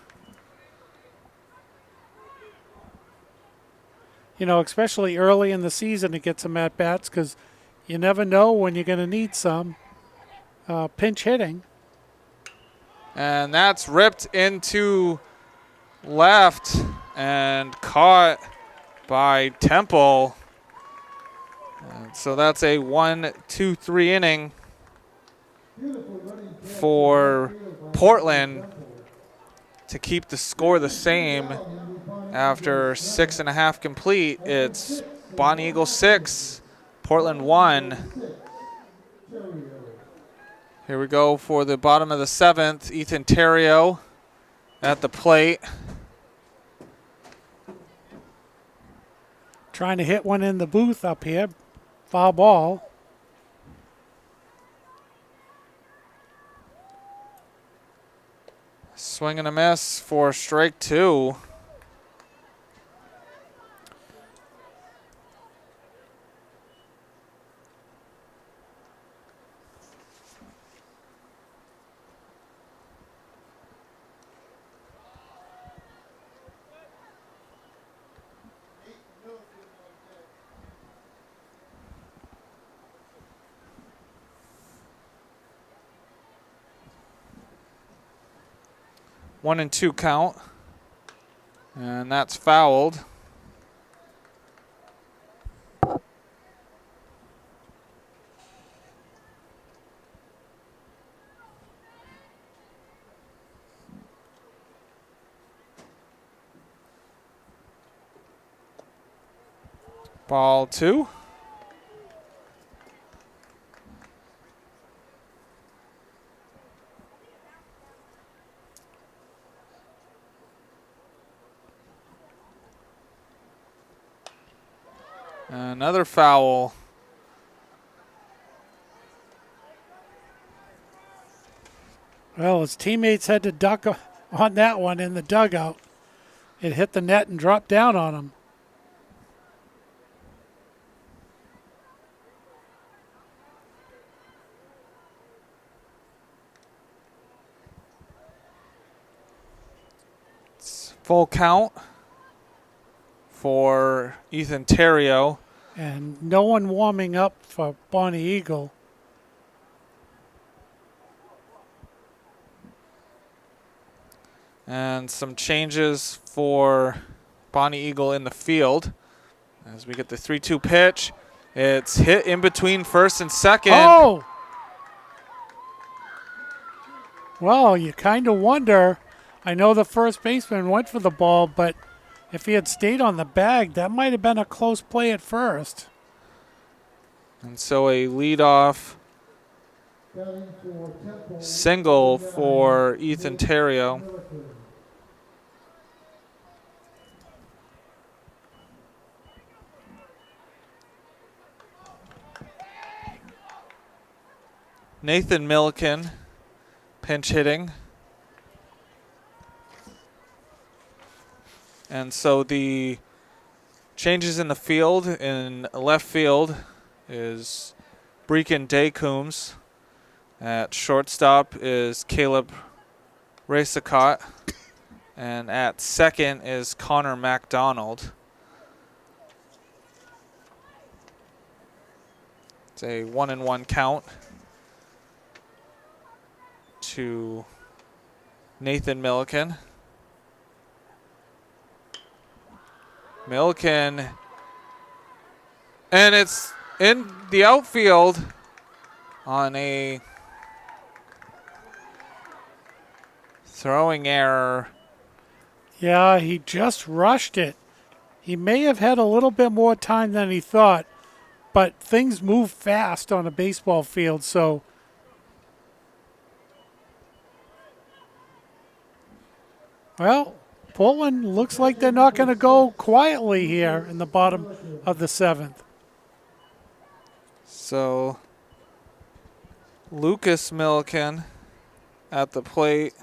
Especially early in the season to get some at-bats because you never know when you're going to need some pinch hitting. And that's ripped into left and caught by Temple. And so that's a 1-2-3 inning for Portland to keep the score the same. After 6.5 complete, it's Bonny Eagle 6, Portland 1. Here we go for the bottom of the 7th. Ethan Terrio at the plate. Trying to hit one in the booth up here. Foul ball. Swing and a miss for strike 2. One and 2 count. And that's fouled. Ball 2. Another foul. Well, his teammates had to duck on that one in the dugout. It hit the net and dropped down on him. It's full count for Ethan Terrio. And no one warming up for Bonny Eagle. And some changes for Bonny Eagle in the field. As we get the 3-2 pitch. It's hit in between first and second. Oh! Well, you kind of wonder. I know the first baseman went for the ball, but if he had stayed on the bag, that might have been a close play at first. And so a leadoff single for Ethan Terrio. Nathan Milliken pinch hitting. And so the changes in the field, in left field, is Breakin Daycoombs. At shortstop is Caleb Racicott. And at second is Connor MacDonald. It's a 1-1 count to Nathan Milliken. Milliken, and it's in the outfield on a throwing error. Yeah, he just rushed it. He may have had a little bit more time than he thought, but things move fast on a baseball field, so well, Portland looks like they're not going to go quietly here in the bottom of the 7th. So Lucas Milliken at the plate.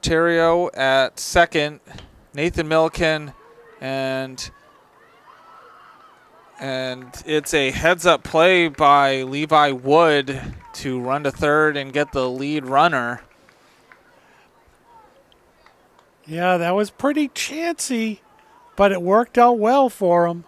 Terrio at second. Nathan Milliken and it's a heads-up play by Levi Wood to run to third and get the lead runner. Yeah, that was pretty chancy, but it worked out well for him.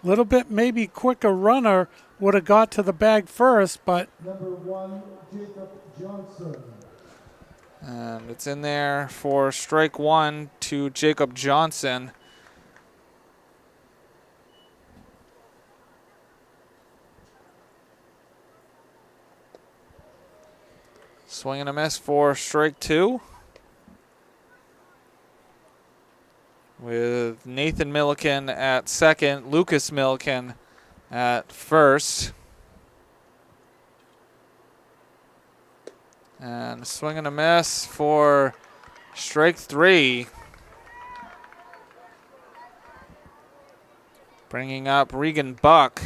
Little bit maybe quicker runner would have got to the bag first, but Number 1, Jacob Johnson. And it's in there for strike one to Jacob Johnson. Swing and a miss for strike two. With Nathan Milliken at second, Lucas Milliken at first. And swing and a miss for strike three. Bringing up Regan Buck.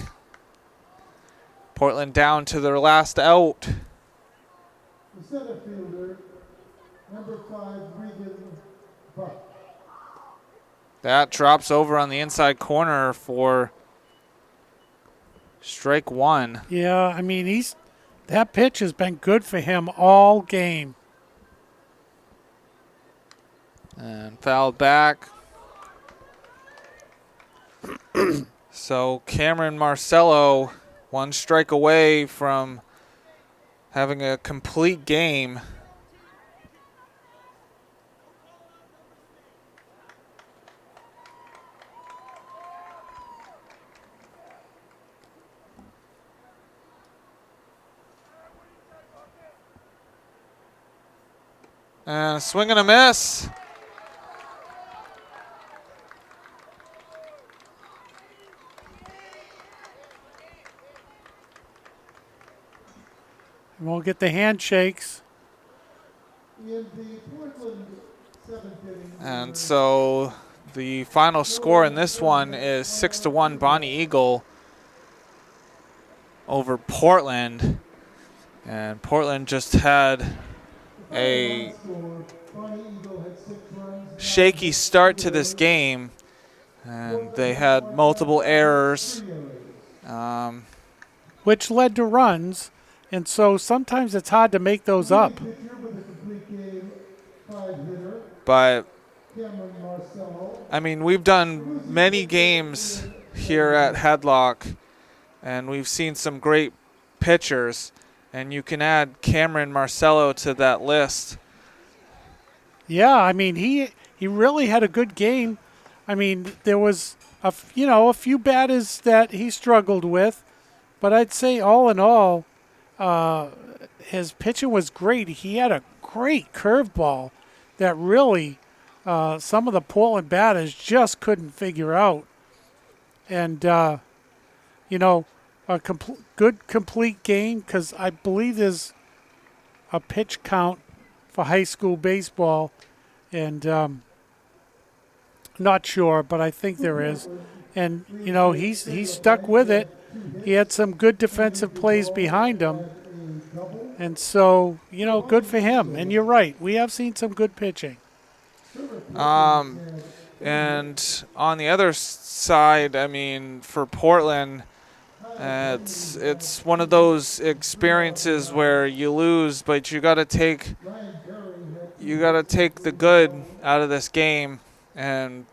Portland down to their last out. The center fielder, number 5, Regan Buck. That drops over on the inside corner for strike one. yeah, I mean, that pitch has been good for him all game. And fouled back. So Cameron Marcello, one strike away from having a complete game. And a swing and a miss. And we'll get the handshakes. And so the final score in this one is 6-1 Bonny Eagle over Portland. And Portland just had a shaky start to this game, and they had multiple errors. Which led to runs, and so sometimes it's hard to make those up. But, I mean, we've done many games here at Headlock, and we've seen some great pitchers, and you can add Cameron Marcello to that list. Yeah, I mean, he really had a good game. I mean, there was a few batters that he struggled with, but I'd say all in all, his pitching was great. He had a great curveball that really some of the Portland batters just couldn't figure out. And, a good complete game, because I believe there's a pitch count for high school baseball, and not sure, but I think there is. And, he's stuck with it. He had some good defensive plays behind him. And so, good for him. And you're right. We have seen some good pitching. And on the other side, I mean, for Portland, it's one of those experiences where you lose, but you got to take the good out of this game and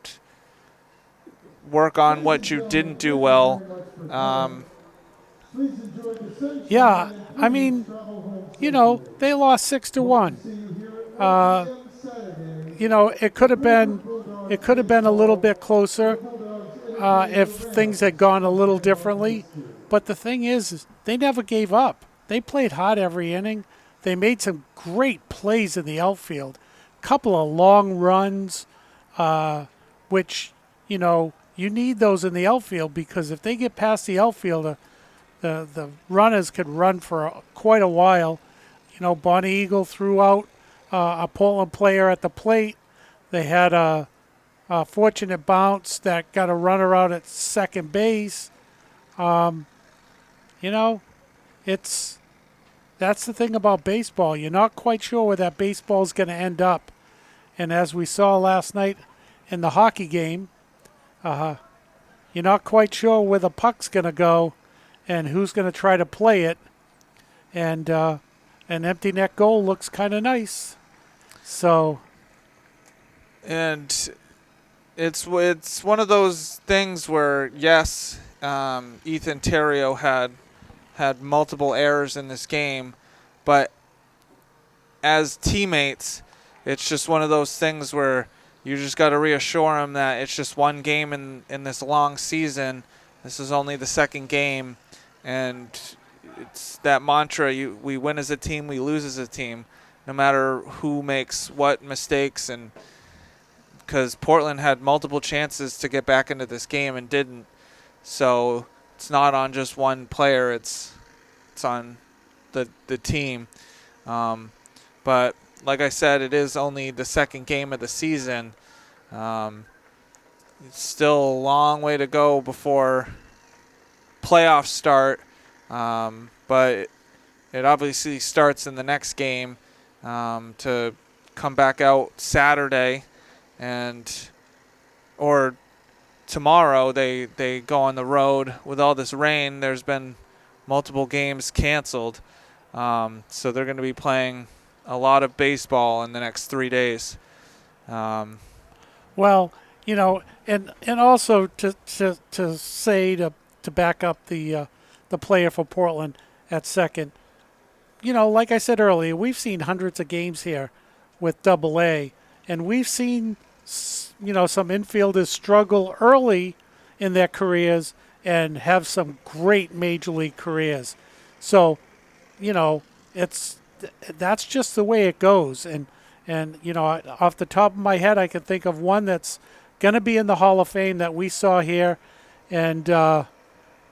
work on what you didn't do well. Yeah, I mean, they lost 6-1. It could have been a little bit closer if things had gone a little differently. But the thing is they never gave up. They played hard every inning. They made some great plays in the outfield. Couple of long runs, which, you need those in the outfield, because if they get past the outfield, the runners could run for quite a while. Bonny Eagle threw out a Portland player at the plate. They had a fortunate bounce that got a runner out at second base. That's the thing about baseball. You're not quite sure where that baseball's going to end up. And as we saw last night in the hockey game, you're not quite sure where the puck's going to go and who's going to try to play it. And an empty net goal looks kind of nice. So, and it's one of those things where, yes, Ethan Terrio had multiple errors in this game, but as teammates, it's just one of those things where you just got to reassure him that it's just one game in this long season. This is only the second game, and it's that mantra, we win as a team, we lose as a team, no matter who makes what mistakes. And because Portland had multiple chances to get back into this game and didn't. So it's not on just one player, it's on the team. But like I said, it is only the second game of the season. It's still a long way to go before playoffs start. But it obviously starts in the next game to come back out Saturday, or tomorrow they go on the road. With all this rain, there's been multiple games canceled. So they're going to be playing a lot of baseball in the next 3 days. Well, and also to say to back up the player for Portland at second, like I said earlier, we've seen hundreds of games here with Double-A, and we've seen some infielders struggle early in their careers and have some great major league careers. So, that's just the way it goes. And And, you know, off the top of my head, I can think of one that's going to be in the Hall of Fame that we saw here. And,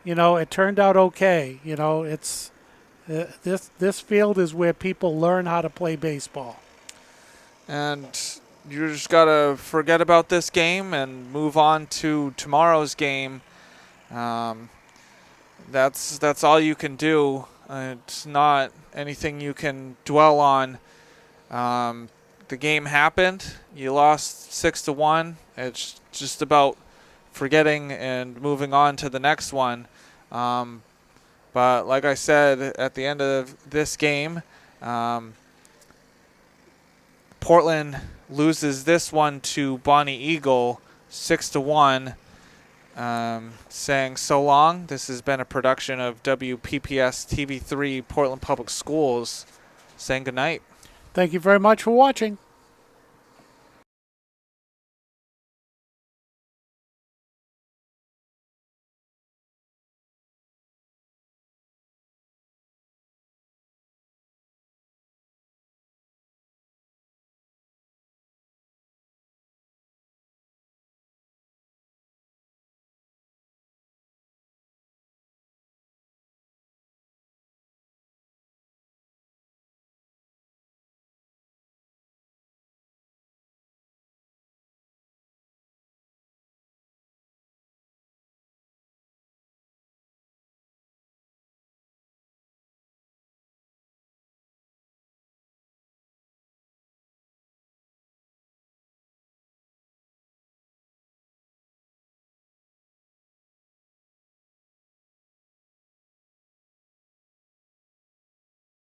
you know, it turned out okay. You know, it's this field is where people learn how to play baseball. And you just got to forget about this game and move on to tomorrow's game. That's all you can do. It's not anything you can dwell on. The game happened. You lost 6-1. It's just about forgetting and moving on to the next one. But like I said, at the end of this game, Portland loses this one to Bonny Eagle 6-1. Saying so long. This has been a production of WPPS TV3 Portland Public Schools. Saying goodnight. Thank you very much for watching.